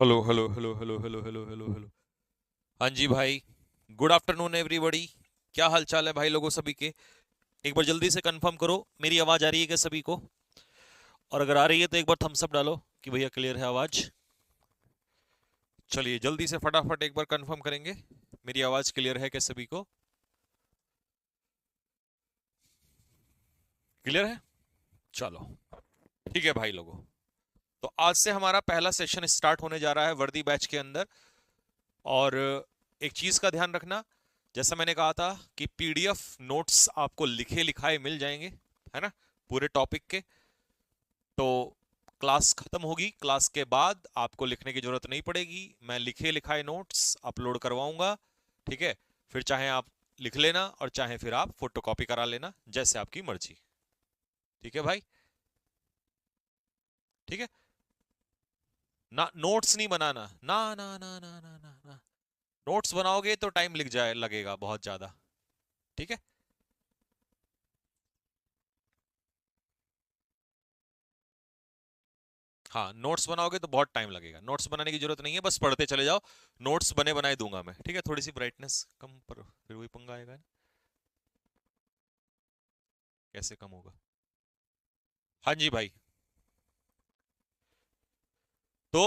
Hello hello hello hello hello hello hello hello. हाँ जी भाई। Good afternoon everybody. क्या हाल चाल है भाई लोगों सभी के? एक बार जल्दी से कंफर्म करो मेरी आवाज आ रही है क्या सभी को? और अगर आ रही है तो एक बार थम्स अप डालो कि भैया क्लियर है आवाज। चलिए जल्दी से फटाफट एक बार कंफर्म करेंगे मेरी आवाज क्लियर है क्या सभी को? क्लियर है। चलो ठीक है भाई लोगों। तो आज से हमारा पहला सेशन स्टार्ट होने जा रहा है वर्दी बैच के अंदर। और एक चीज का ध्यान रखना, जैसा मैंने कहा था कि पीडीएफ नोट्स आपको लिखे लिखाए मिल जाएंगे, है ना, पूरे टॉपिक के। तो क्लास खत्म होगी, क्लास के बाद आपको लिखने की जरूरत नहीं पड़ेगी, मैं लिखे लिखाए नोट्स अपलोड करवाऊंगा। ठीक है। फिर चाहे आप लिख लेना और चाहे फिर आप फोटोकॉपी करा लेना, जैसे आपकी मर्जी। ठीक है भाई। ठीक है। ना नोट्स नहीं बनाना, ना ना ना ना ना ना ना। नोट्स बनाओगे तो टाइम लिख जाए लगेगा बहुत ज्यादा। ठीक है। हाँ नोट्स बनाओगे तो बहुत टाइम लगेगा, नोट्स बनाने की जरूरत नहीं है, बस पढ़ते चले जाओ। नोट्स बने बनाए दूंगा मैं। ठीक है, थोड़ी सी ब्राइटनेस कम पर फिर वही पंगा आएगा। कैसे कम होगा? हाँ जी भाई। तो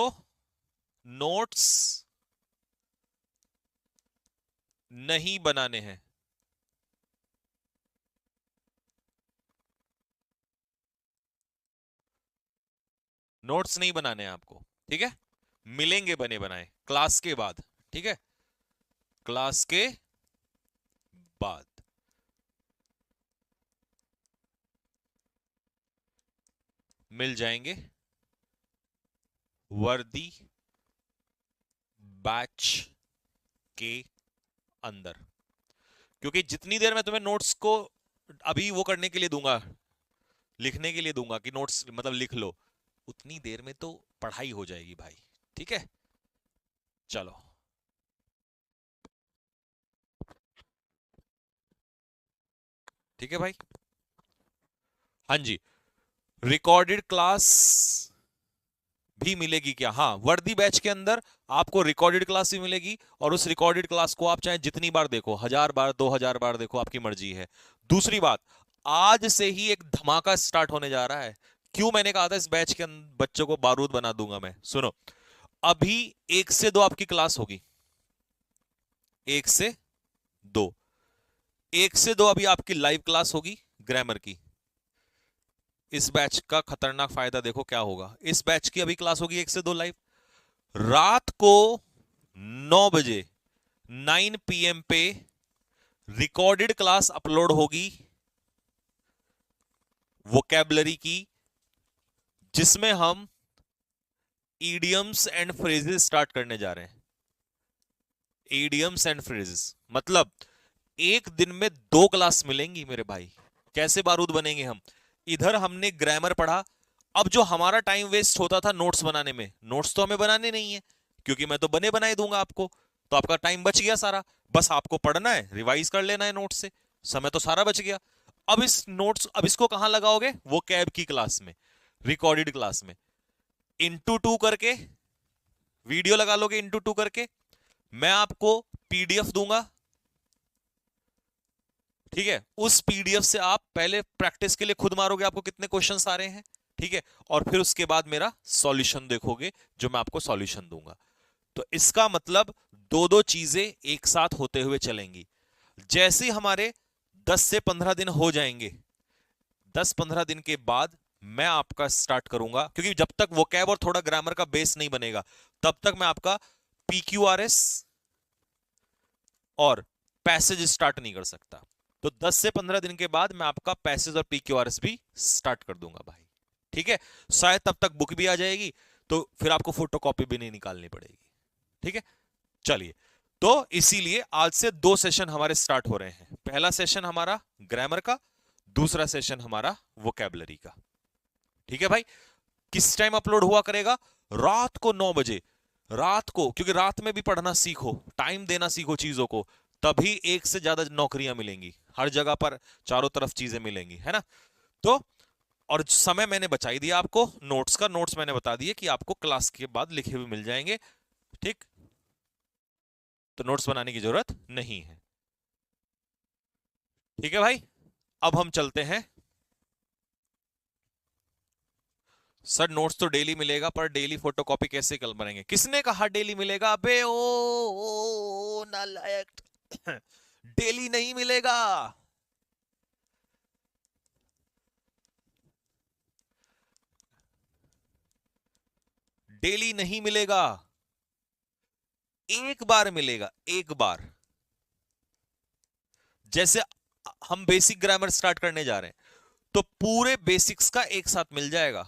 नोट्स नहीं बनाने हैं। नोट्स नहीं बनाने हैं आपको। ठीक है। मिलेंगे बने बनाए क्लास के बाद। ठीक है। क्लास के बाद मिल जाएंगे वर्दी बैच के अंदर। क्योंकि जितनी देर मैं तुम्हें नोट्स को अभी वो करने के लिए दूंगा, लिखने के लिए दूंगा कि नोट्स मतलब लिख लो, उतनी देर में तो पढ़ाई हो जाएगी भाई। ठीक है। चलो। ठीक है भाई। हाँ जी। रिकॉर्डेड क्लास भी मिलेगी क्या? हाँ, वर्दी बैच के अंदर आपको रिकॉर्डेड क्लास भी मिलेगी, और उस रिकॉर्डेड क्लास को आप चाहे जितनी बार देखो, 1000 बार 2000 बार देखो, आपकी मर्जी है। दूसरी बात, आज से ही एक धमाका स्टार्ट होने जा रहा है। क्यों मैंने कहा था इस बैच के बच्चों को बारूद बना दूंगा मैं? सुनो, अभी 1 से 2 आपकी क्लास होगी। 1 से 2। 1 से 2 अभी आपकी लाइव क्लास होगी ग्रामर की। इस बैच का खतरनाक फायदा देखो क्या होगा। इस बैच की अभी क्लास होगी 1 से 2 लाइव। रात को 9 बजे 9 PM पे रिकॉर्डेड क्लास अपलोड होगी वोकेबलरी की, जिसमें हम ईडियम्स एंड फ्रेजेस स्टार्ट करने जा रहे हैं। ईडियम्स एंड फ्रेजेस मतलब एक दिन में 2 क्लास मिलेंगी मेरे भाई। कैसे बारूद बनेंगे हम? इधर हमने ग्रामर पढ़ा। अब जो हमारा टाइम वेस्ट होता था नोट्स बनाने में, नोट्स तो हमें बनाने नहीं है, क्योंकि मैं तो बने बनाए दूंगा आपको। तो आपका टाइम बच गया सारा। बस आपको पढ़ना है, रिवाइज कर लेना है नोट्स से। समय तो सारा बच गया। अब इस नोट्स, अब इसको कहां लगाओगे? वो कैब की क्लास में, रिकॉर्डेड क्लास में। इंटू टू करके वीडियो लगा लोगे, इंटू टू करके मैं आपको पीडीएफ दूंगा। ठीक है, उस पीडीएफ से आप पहले प्रैक्टिस के लिए खुद मारोगे आपको कितने क्वेश्चंस आ रहे हैं। ठीक है। और फिर उसके बाद मेरा सॉल्यूशन देखोगे, जो मैं आपको सॉल्यूशन दूंगा। तो इसका मतलब दो दो चीजें एक साथ होते हुए चलेंगी। जैसे हमारे 10 से 15 दिन हो जाएंगे, 10-15 दिन के बाद मैं आपका स्टार्ट करूंगा, क्योंकि जब तक वो कैब और थोड़ा ग्रामर का बेस नहीं बनेगा, तब तक मैं आपका पीक्यूआरएस और पैसेज स्टार्ट नहीं कर सकता। तो 10 से 15 दिन के बाद मैं आपका पैसेज और पीक्यूआरएस भी स्टार्ट कर दूंगा भाई। ठीक है। शायद तब तक बुक भी आ जाएगी, तो फिर आपको फोटोकॉपी भी नहीं निकालनी पड़ेगी। ठीक है। चलिए, तो इसीलिए आज से 2 सेशन हमारे स्टार्ट हो रहे हैं। पहला सेशन हमारा ग्रामर का, दूसरा सेशन हमारा वोकेबलरी का। ठीक है भाई। किस टाइम अपलोड हुआ करेगा? रात को 9 बजे। रात को, क्योंकि रात में भी पढ़ना सीखो, टाइम देना सीखो चीजों को, तभी एक से ज्यादा नौकरियां मिलेंगी हर जगह पर, चारों तरफ चीजें मिलेंगी, है ना। तो और समय मैंने बचा ही दिया आपको नोट्स का, नोट्स मैंने बता दिए कि आपको क्लास के बाद लिखे हुए मिल जाएंगे, ठीक। तो नोट्स बनाने की जरूरत नहीं है, ठीक है भाई। अब हम चलते हैं। सर नोट्स तो डेली मिलेगा, पर डेली फोटोकॉपी कैसे कल बनेंगे? किसने कहा डेली मिलेगा? अबे ओ नालायक डेली नहीं मिलेगा। डेली नहीं मिलेगा, एक बार मिलेगा, एक बार। जैसे हम बेसिक ग्रामर स्टार्ट करने जा रहे हैं, तो पूरे बेसिक्स का एक साथ मिल जाएगा,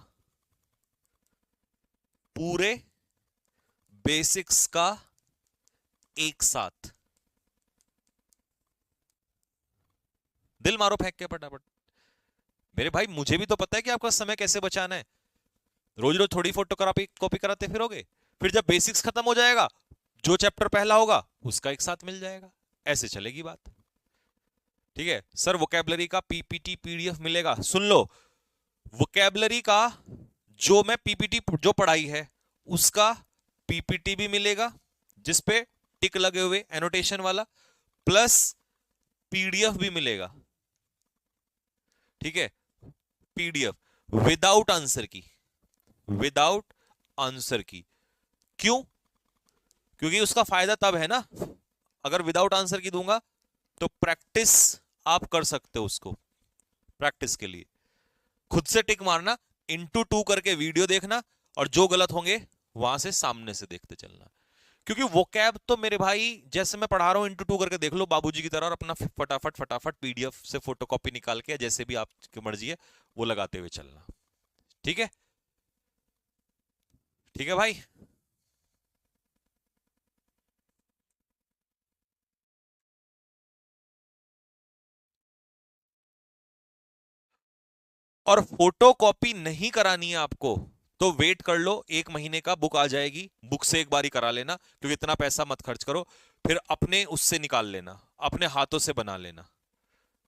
पूरे बेसिक्स का एक साथ। दिल मारो फेंक के फटाफट। मेरे भाई मुझे भी तो पता है कि आपका समय कैसे बचाना है। रोज रोज थोड़ी फोटो कॉपी कराते फिरोगे। फिर जब बेसिक्स खत्म हो जाएगा, जो चैप्टर पहला होगा उसका एक साथ मिल जाएगा, ऐसे चलेगी बात, ठीक है। सर वोकैबुलरी का पीपीटी पीडीएफ मिलेगा? सुन लो, वोकैबुलरी का जो मैं पीपीटी जो पढ़ाई है उसका पीपीटी भी मिलेगा, जिसपे टिक लगे हुए एनोटेशन वाला, प्लस पीडीएफ भी मिलेगा, ठीक है। पीडीएफ विदाउट आंसर की, विदाउट आंसर की। क्यों? क्योंकि उसका फायदा तब है ना, अगर विदाउट आंसर की दूंगा तो प्रैक्टिस आप कर सकते हो उसको, प्रैक्टिस के लिए खुद से टिक मारना, इंटू 2 करके वीडियो देखना, और जो गलत होंगे वहां से सामने से देखते चलना। क्योंकि वो कैब तो मेरे भाई जैसे मैं पढ़ा रहा हूं इंटू 2 करके देख लो बाबूजी की तरह, और अपना फटाफट फटाफट पीडीएफ से फोटोकॉपी निकाल के, जैसे भी आपकी मर्जी है वो लगाते हुए चलना, ठीक है। ठीक है भाई। और फोटो कॉपी नहीं करानी है आपको तो वेट कर लो, 1 महीने का बुक आ जाएगी, बुक से एक बारी करा लेना, क्योंकि इतना पैसा मत खर्च करो। फिर अपने उससे निकाल लेना, अपने हाथों से बना लेना,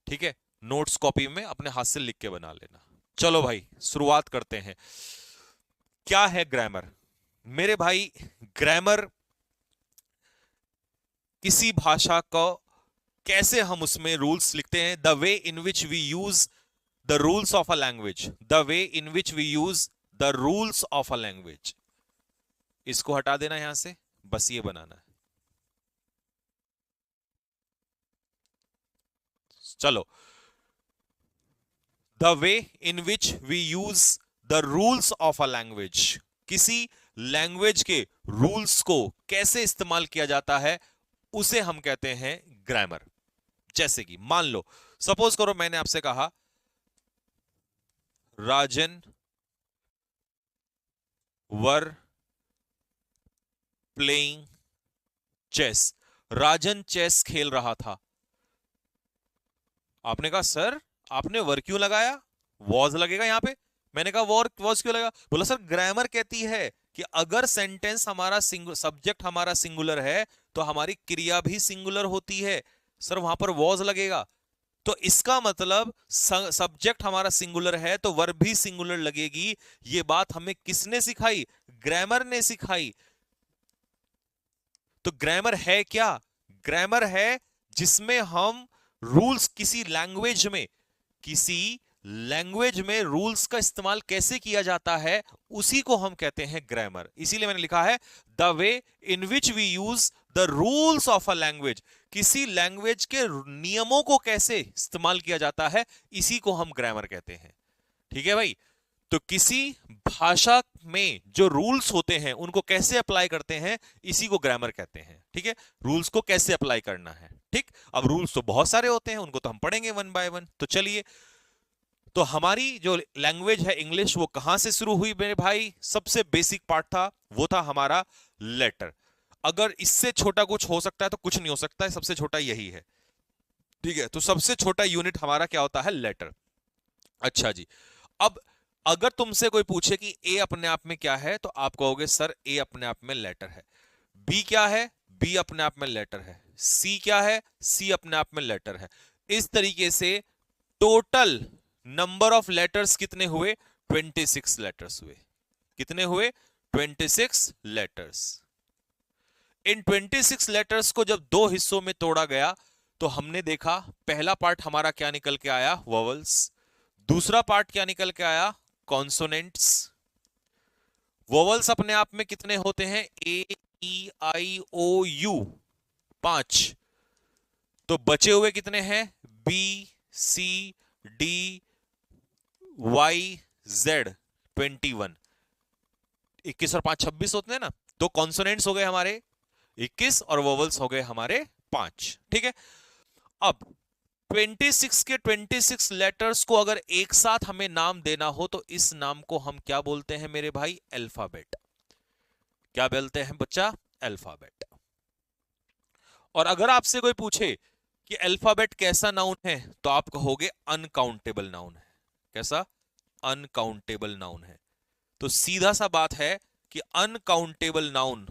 ठीक है। नोट्स कॉपी में अपने हाथ से लिख के बना लेना। चलो भाई शुरुआत करते हैं। क्या है ग्रामर? मेरे भाई ग्रामर किसी भाषा को कैसे हम उसमें रूल्स लिखते हैं, the way in which we use the rules of a language, the way in which we use the rules of a language। इसको हटा देना यहां से, बस ये बनाना है। चलो, the way in which we use the rules of a language, किसी लैंग्वेज के रूल्स को कैसे इस्तेमाल किया जाता है उसे हम कहते हैं ग्रामर। जैसे कि मान लो, सपोज करो मैंने आपसे कहा Rajan was playing chess, Rajan chess खेल रहा था। आपने कहा सर आपने वर क्यों लगाया, वॉज लगेगा यहां पे। मैंने कहा वॉर वॉज क्यों लगा? बोला सर ग्रामर कहती है कि अगर सेंटेंस हमारा सब्जेक्ट हमारा सिंगुलर है तो हमारी क्रिया भी सिंगुलर होती है, सर वहां पर वॉज लगेगा। तो इसका मतलब सब्जेक्ट हमारा सिंगुलर है तो वर्ब भी सिंगुलर लगेगी। ये बात हमें किसने सिखाई? ग्रामर ने सिखाई। तो ग्रामर है क्या? ग्रामर है जिसमें हम रूल्स किसी लैंग्वेज में रूल्स का इस्तेमाल कैसे किया जाता है उसी को हम कहते हैं ग्रामर। इसीलिए मैंने लिखा है the way in which we use the rules of a language, किसी लैंग्वेज के नियमों को कैसे इस्तेमाल किया जाता है, इसी को हम ग्रामर कहते हैं। ठीक है भाई। तो किसी भाषा में जो रूल्स होते हैं उनको कैसे अप्लाई करते हैं, इसी को ग्रामर कहते हैं। ठीक है, रूल्स को कैसे अप्लाई करना है। ठीक, अब रूल्स तो बहुत सारे होते हैं, उनको तो हम पढ़ेंगे वन बाय वन। तो चलिए, तो हमारी जो लैंग्वेज है इंग्लिश, वो कहां से शुरू हुई मेरे भाई? सबसे बेसिक पार्ट था, वो था हमारा लेटर। अगर इससे छोटा कुछ हो सकता है तो कुछ नहीं हो सकता है, सबसे छोटा यही है। ठीक है, तो सबसे छोटा यूनिट हमारा क्या होता है? लेटर। अच्छा जी, अब अगर तुमसे कोई पूछे कि ए अपने आप में क्या है, तो आप कहोगे सर ए अपने आप में लेटर है। बी क्या है? बी अपने आप में लेटर है। सी क्या है? सी अपने आप में लेटर है। इस तरीके से टोटल नंबर ऑफ लेटर्स कितने हुए? 26 लेटर्स हुए। कितने हुए? 26 लेटर्स। इन 26 लेटर्स को जब दो हिस्सों में तोड़ा गया तो हमने देखा पहला पार्ट हमारा क्या निकल के आया? वोवल्स। दूसरा पार्ट क्या निकल के आया? कॉन्सोनेंट्स। वोवल्स अपने आप में कितने होते हैं? ए, ई, आई, ओ, यू, 5। तो बचे हुए कितने हैं? बी, सी, डी, वाई, जेड, 21। 21 और 5 26 होते हैं ना। तो कॉन्सोनेंट्स हो गए हमारे 21 और वोवल्स हो गए हमारे 5। ठीक है। अब 26 के 26 लेटर्स को अगर एक साथ हमें नाम देना हो तो इस नाम को हम क्या बोलते हैं मेरे भाई? अल्फाबेट। क्या बोलते हैं बच्चा? अल्फाबेट। और अगर आपसे कोई पूछे कि अल्फाबेट कैसा नाउन है तो आप कहोगे अनकाउंटेबल नाउन है। कैसा? अनकाउंटेबल नाउन है। तो सीधा सा बात है कि अनकाउंटेबल नाउन,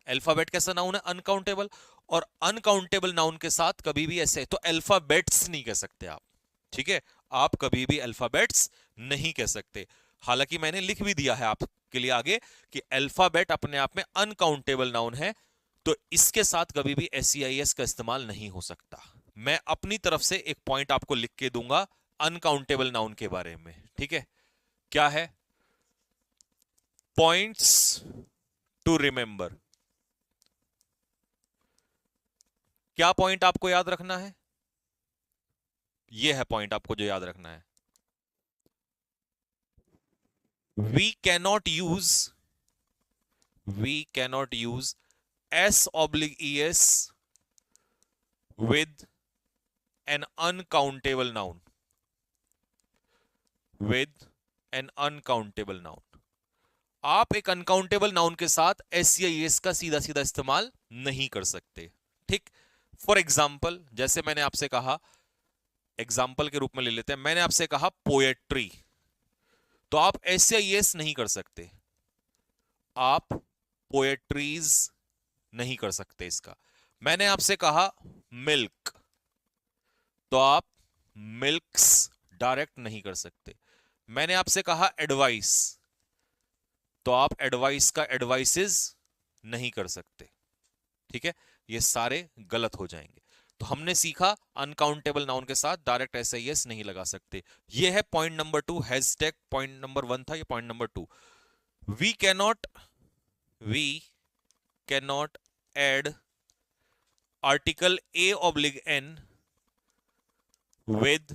अल्फाबेट कैसा नाउन है? अनकाउंटेबल। और अनकाउंटेबल नाउन के साथ कभी भी ऐसे तो अल्फाबेट्स नहीं कह सकते आप। ठीक है, आप कभी भी अल्फाबेट्स नहीं कह सकते। हालांकि मैंने लिख भी दिया है आपके लिए आगे कि अल्फाबेट अपने आप में अनकाउंटेबल नाउन है, तो इसके साथ कभी भी SEIS का इस्तेमाल नहीं हो सकता। मैं अपनी तरफ से एक पॉइंट आपको लिख के दूंगा अनकाउंटेबल नाउन के बारे में। ठीक है, क्या है? Points to remember. क्या पॉइंट आपको याद रखना है? यह है पॉइंट आपको जो याद रखना है। We cannot use S/ES with an uncountable noun. with an uncountable noun। आप एक अनकाउंटेबल नाउन के साथ SEIS का सीधा सीधा इस्तेमाल नहीं कर सकते। ठीक। फॉर एग्जाम्पल, जैसे मैंने आपसे कहा, एग्जाम्पल के रूप में ले लेते हैं, मैंने आपसे कहा पोएट्री, तो आप SEIS नहीं कर सकते, आप पोएट्रीज नहीं कर सकते इसका। मैंने आपसे कहा मिल्क, तो आप मिल्क्स डायरेक्ट नहीं कर सकते। मैंने आपसे कहा एडवाइस, तो आप एडवाइस का एडवाइसेस नहीं कर सकते। ठीक है, ये सारे गलत हो जाएंगे। तो हमने सीखा अनकाउंटेबल नाउन के साथ डायरेक्ट SIS नहीं लगा सकते। ये है point number 2। Hashtag point number 1 था, ये point number 2। We cannot add article A/N with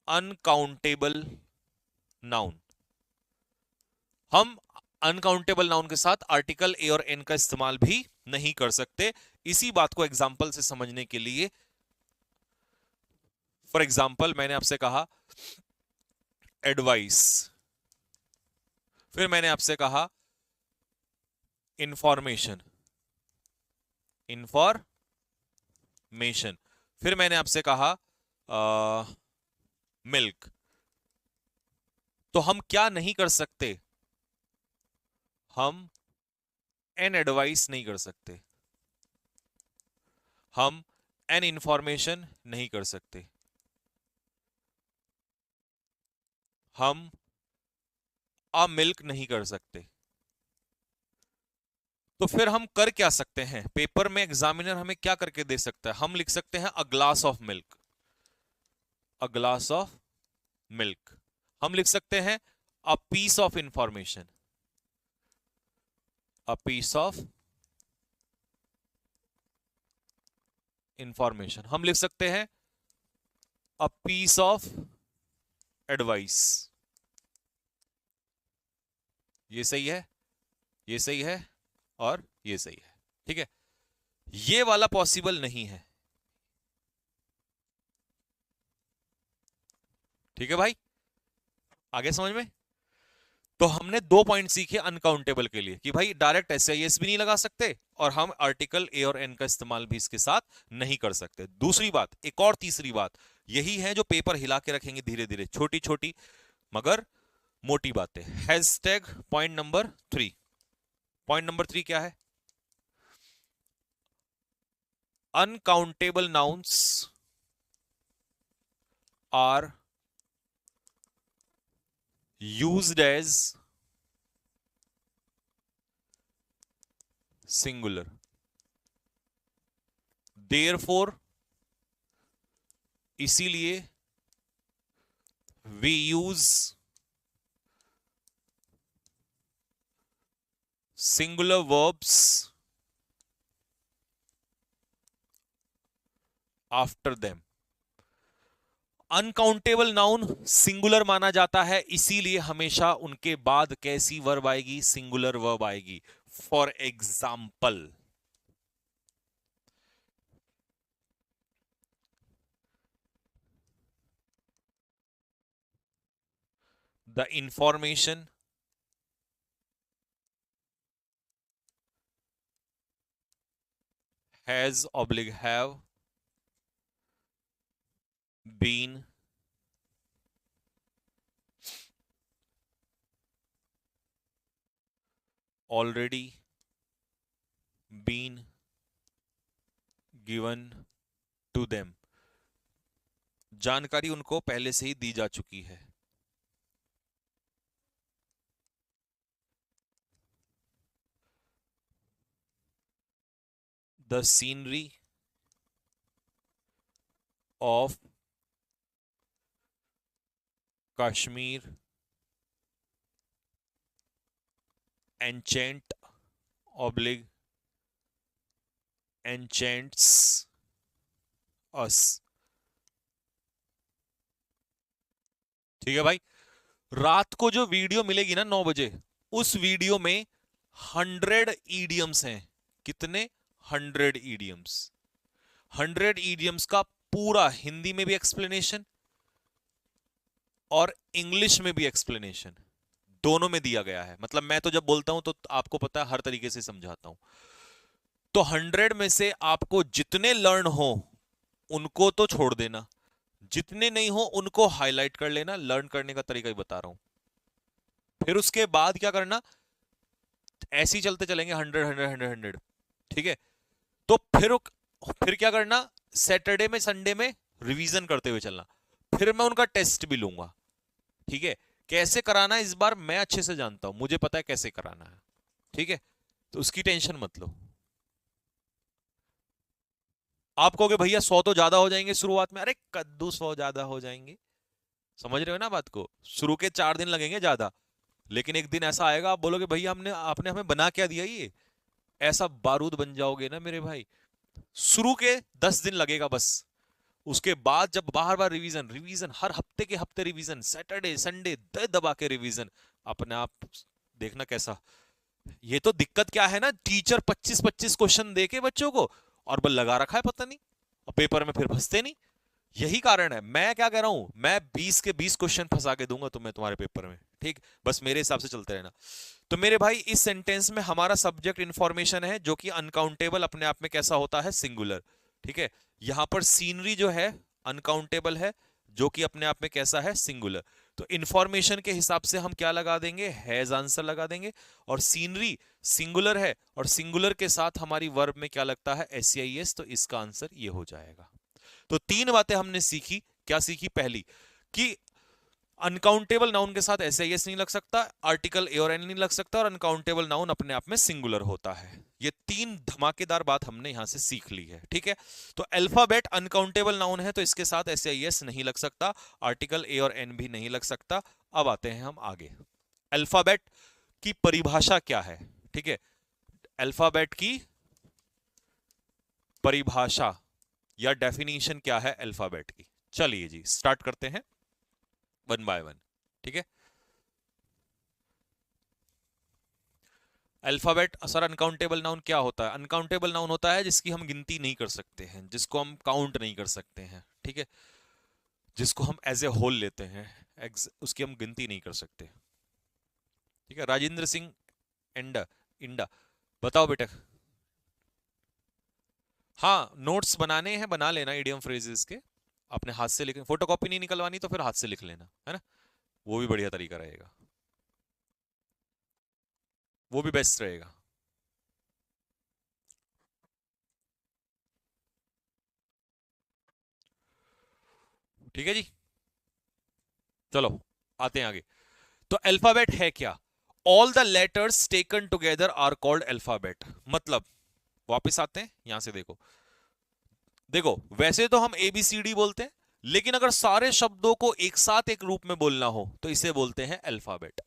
uncountable noun. हम अनकाउंटेबल नाउन के साथ आर्टिकल A और N का इस्तेमाल भी नहीं कर सकते। इसी बात को एग्जाम्पल से समझने के लिए, फॉर एग्जाम्पल मैंने आपसे कहा एडवाइस, फिर मैंने आपसे कहा इंफॉर्मेशन, फिर मैंने आपसे कहा मिल्क। तो हम क्या नहीं कर सकते? हम एन एडवाइस नहीं कर सकते, हम एन इंफॉर्मेशन नहीं कर सकते, हम अ मिल्क नहीं कर सकते। तो फिर हम कर क्या सकते हैं? पेपर में एग्जामिनर हमें क्या करके दे सकता है? हम लिख सकते हैं a glass of milk, a glass of milk. हम लिख सकते हैं a piece of information, a piece of information. हम लिख सकते हैं अ पीस ऑफ एडवाइस। ये सही है, ये सही है और ये सही है। ठीक है, ये वाला पॉसिबल नहीं है। ठीक है भाई, आगे समझ में? तो हमने 2 पॉइंट सीखे अनकाउंटेबल के लिए कि भाई डायरेक्ट SIS भी नहीं लगा सकते और हम आर्टिकल A और N का इस्तेमाल भी इसके साथ नहीं कर सकते। दूसरी बात, एक और तीसरी बात, यही है जो पेपर हिला के रखेंगे धीरे धीरे, छोटी छोटी मगर मोटी बातें। Hashtag point number 3। Point number 3 क्या है? Uncountable nouns are used as singular. Therefore, इसीलिए we use singular verbs after them. Uncountable noun singular माना जाता है, इसीलिए हमेशा उनके बाद कैसी वर्ब आएगी? सिंगुलर वर्ब आएगी. For example, the information has oblige have been already been given to them. जानकारी उनको पहले से ही दी जा चुकी है. The scenery of Kashmir enchant oblig enchants us. ठीक है भाई. रात को जो वीडियो मिलेगी ना 9 बजे, उस वीडियो में 100 ईडियम्स हैं. कितने? 100 ईडियम्स. 100 ईडियम्स का पूरा हिंदी में भी एक्सप्लेनेशन और इंग्लिश में भी एक्सप्लेनेशन, दोनों में दिया गया है. मतलब मैं तो जब बोलता हूं तो आपको पता है हर तरीके से समझाता हूं. तो 100 में से आपको जितने लर्न हो उनको तो छोड़ देना, जितने नहीं हो उनको हाईलाइट कर लेना. लर्न करने का तरीका ही बता रहा हूं. फिर उसके बाद क्या करना? ऐसे ही चलते चलेंगे 100 100 100 100. ठीक है. तो फिर क्या करना? सैटरडे में संडे में रिवीजन करते हुए चलना. फिर मैं उनका टेस्ट भी लूंगा. ठीक है. कैसे कराना है इस बार मैं अच्छे से जानता हूं, मुझे पता है कैसे कराना है. ठीक है. तो उसकी टेंशन मत लो. आप कहोगे भैया 100 तो ज्यादा हो जाएंगे शुरुआत में. अरे कद्दू 100 ज्यादा हो जाएंगे. समझ रहे हो ना बात को? शुरू के 4 दिन लगेंगे ज्यादा, लेकिन एक दिन ऐसा आएगा आप बोलोगे भैया आपने हमें बना क्या दिया ये. ऐसा बारूद बन जाओगे ना मेरे भाई. शुरू के 10 दिन लगेगा बस. उसके बाद जब बार बार रिवीजन रिवीजन, हर हफ्ते के हफ्ते रिवीजन, सैटरडे संडे दबा के रिवीजन, अपने आप देखना कैसा. ये तो दिक्कत क्या है ना, टीचर 25-25 क्वेश्चन देके बच्चों को और बल लगा रखा है पता नहीं, और पेपर में फिर फंसते नहीं. यही कारण है. मैं क्या कह रहा हूं, मैं 20 के 20 क्वेश्चन फंसा के दूंगा तुम्हें तुम्हारे पेपर में. ठीक. बस मेरे हिसाब से चलते रहना. तो मेरे भाई इस सेंटेंस में हमारा सब्जेक्ट इंफॉर्मेशन है, जो कि अनकाउंटेबल अपने आप में कैसा होता है? सिंगुलर. ठीक है. यहां पर सीनरी जो है अनकाउंटेबल है, जो कि अपने आप में कैसा है? सिंगुलर. तो इंफॉर्मेशन के हिसाब से हम क्या लगा देंगे? हैज आंसर लगा देंगे. और सीनरी सिंगुलर है, और सिंगुलर के साथ हमारी वर्ब में क्या लगता है? एसईआईएस. तो इसका आंसर ये हो जाएगा. तो 3 बातें हमने सीखी. क्या सीखी? पहली कि अनकाउंटेबल नाउन के साथ एसआईएस नहीं लग सकता, आर्टिकल ए और एन नहीं लग सकता, और अनकाउंटेबल नाउन अपने आप में सिंगुलर होता है. ये 3 धमाकेदार बात हमने यहां से सीख ली है. ठीक है. तो अल्फाबेट अनकाउंटेबल नाउन है, तो इसके साथ एसआईएस नहीं लग सकता, आर्टिकल ए और एन भी नहीं लग सकता. अब आते हैं हम आगे. अल्फाबेट की परिभाषा क्या है? ठीक है. अल्फाबेट की परिभाषा या डेफिनेशन क्या है अल्फाबेट की? चलिए जी स्टार्ट करते हैं वन बाय वन. ठीक है. अल्फाबेट सर अनकाउंटेबल नाउन क्या होता है? अनकाउंटेबल नाउन होता है जिसकी हम गिनती नहीं कर सकते हैं, जिसको हम काउंट नहीं कर सकते हैं. ठीक है. जिसको हम एज ए होल लेते हैं, उसकी हम गिनती नहीं कर सकते. ठीक है. राजेंद्र सिंह इंडा इंडा बताओ बेटा. हाँ नोट्स बनाने हैं, बना लेना इडियम फ्रेजेस के. अपने हाथ से लिख, फोटोकॉपी नहीं निकलवानी तो फिर हाथ से लिख लेना है ना, वो भी बढ़िया तरीका रहेगा, वो भी बेस्ट रहेगा. ठीक है जी. चलो आते हैं आगे। तो अल्फाबेट है क्या? All the letters taken together are called alphabet. मतलब वापस आते हैं यहां से, देखो देखो, वैसे तो हम ABCD बोलते हैं, लेकिन अगर सारे शब्दों को एक साथ एक रूप में बोलना हो तो इसे बोलते हैं अल्फाबेट।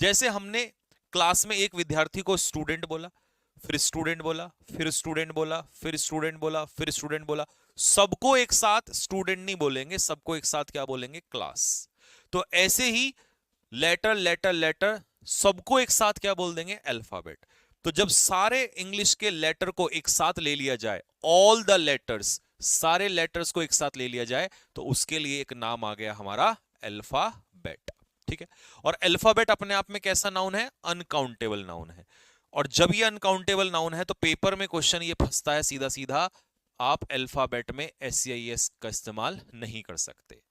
जैसे हमने क्लास में एक विद्यार्थी को स्टूडेंट बोला, फिर स्टूडेंट बोला, फिर स्टूडेंट बोला, फिर स्टूडेंट बोला, फिर स्टूडेंट बोला, सबको एक साथ स्टूडेंट नहीं बोलेंगे, सबको एक साथ क्या बोलेंगे? क्लास। तो ऐसे ही लेटर लेटर लेटर सबको एक साथ क्या बोल देंगे? अल्फाबेट। तो जब सारे इंग्लिश के लेटर को एक साथ ले लिया जाए, ऑल द लेटर्स, सारे लेटर्स को एक साथ ले लिया जाए, तो उसके लिए एक नाम आ गया हमारा अल्फाबेट। ठीक है। और अल्फाबेट अपने आप में कैसा नाउन है? अनकाउंटेबल नाउन है। और जब ये अनकाउंटेबल नाउन है तो पेपर में क्वेश्चन ये फंसता है सीधा सीधा, आप अल्फाबेट में SCIS का इस्तेमाल नहीं कर सकते।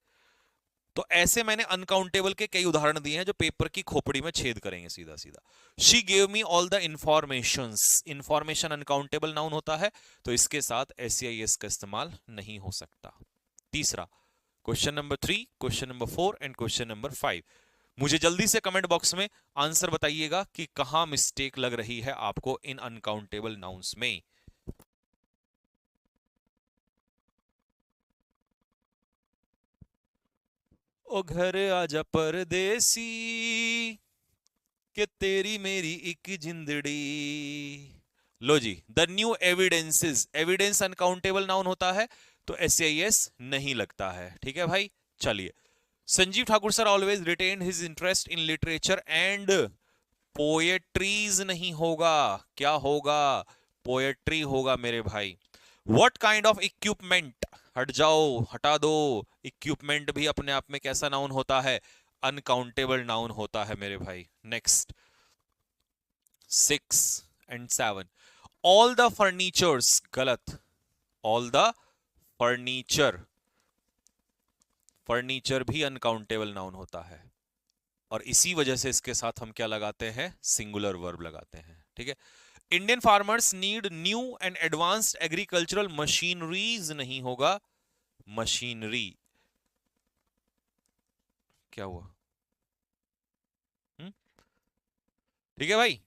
तो ऐसे मैंने अनकाउंटेबल के कई उदाहरण दिए हैं जो पेपर की खोपड़ी में छेद करेंगे सीधा सीधा। She gave me all the informations. Information uncountable noun होता है, तो इसके साथ SCIS का इस्तेमाल नहीं हो सकता। तीसरा, question number 3, question number 4 and question number 5। मुझे जल्दी से कमेंट बॉक्स में आंसर बताइएगा कि कहां मिस्टेक लग रही है आपको इन अनकाउंटेबल नाउन्स में। ओ घर आजा परदेसी, कि तेरी मेरी एक जिंदड़ी। लो जी, the new evidences. Evidence uncountable noun होता है, तो SCIS नहीं लगता है। ठीक है भाई, चलिए। Sanjeev Thakur sir always retain his interest in literature and poetries नहीं होगा, क्या होगा? पोएट्री होगा मेरे भाई। व्हाट काइंड ऑफ इक्विपमेंट, हट जाओ, हटा दो, इक्विपमेंट भी अपने आप में कैसा नाउन होता है? अनकाउंटेबल नाउन होता है मेरे भाई। Next, 6 and 7। All the furnitures, गलत। ऑल द फर्नीचर, फर्नीचर भी अनकाउंटेबल नाउन होता है, और इसी वजह से इसके साथ हम क्या लगाते हैं? सिंगुलर वर्ब लगाते हैं। ठीक है। Indian farmers need new and advanced agricultural machineries नहीं होगा, मशीनरी। क्या हुआ? ठीक है भाई,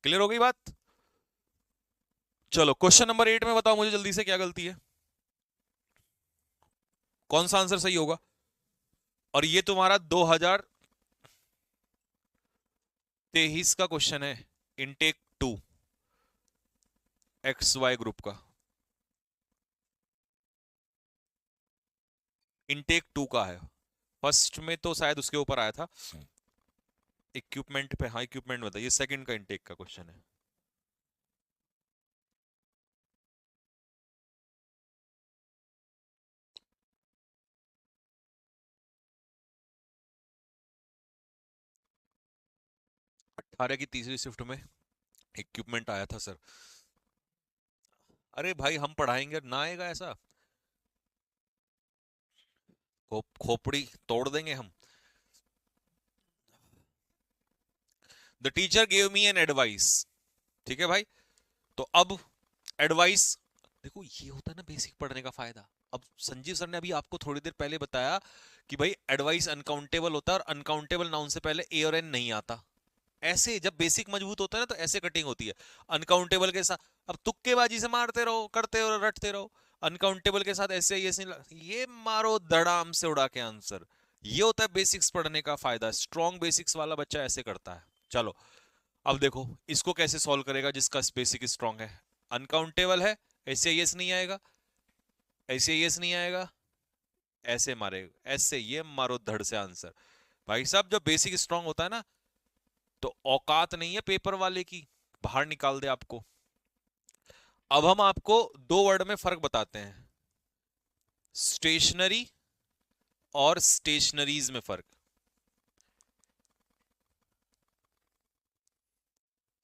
क्लियर हो गई बात? चलो क्वेश्चन नंबर 8 में बताओ मुझे जल्दी से, क्या गलती है? कौन सा आंसर सही होगा? और ये तुम्हारा 2023 का क्वेश्चन है, इनटेक 2 XY ग्रुप का, इनटेक 2 का है। फर्स्ट में तो शायद उसके ऊपर आया था इक्विपमेंट पे। हाँ इक्विपमेंट बताइए, सेकंड का इनटेक का क्वेश्चन है। अट्ठारह की तीसरी शिफ्ट में इक्विपमेंट आया था सर। अरे भाई हम पढ़ाएंगे ना आएगा ऐसा? खोपड़ी तोड़ देंगे हम। The teacher gave me an advice. ठीक है भाई। तो अब एडवाइस, देखो ये होता है ना बेसिक पढ़ने का फायदा। अब संजीव सर ने अभी आपको थोड़ी देर पहले बताया कि भाई एडवाइस अनकाउंटेबल होता है, और अनकाउंटेबल नाउन से पहले ए और एन नहीं आता। ऐसे जब बेसिक मजबूत होता है ना, तो ऐसे कटिंग होती है। अनकाउंटेबल के साथ अब तुक्केबाजी से मारते रहो, करते रहो, रटते रहो। अनकाउंटेबल के साथ ऐसे ये मारो धड़ाम से उड़ा के आंसर। ये होता है बेसिक्स पढ़ने का फायदा। स्ट्रॉन्ग बेसिक्स वाला बच्चा ऐसे करता है। चलो अब देखो इसको कैसे सॉल्व करेगा जिसका बेसिक स्ट्रॉन्ग है। अनकाउंटेबल है, SCIS नहीं आएगा, SCIS नहीं आएगा, ऐसे मारेगा, ऐसे ये मारो धड़ से आंसर। भाई साहब जब बेसिक स्ट्रॉन्ग होता है ना, तो औकात नहीं है पेपर वाले की, बाहर निकाल दे आपको। अब हम आपको दो वर्ड में फर्क बताते हैं, स्टेशनरी और स्टेशनरीज में फर्क।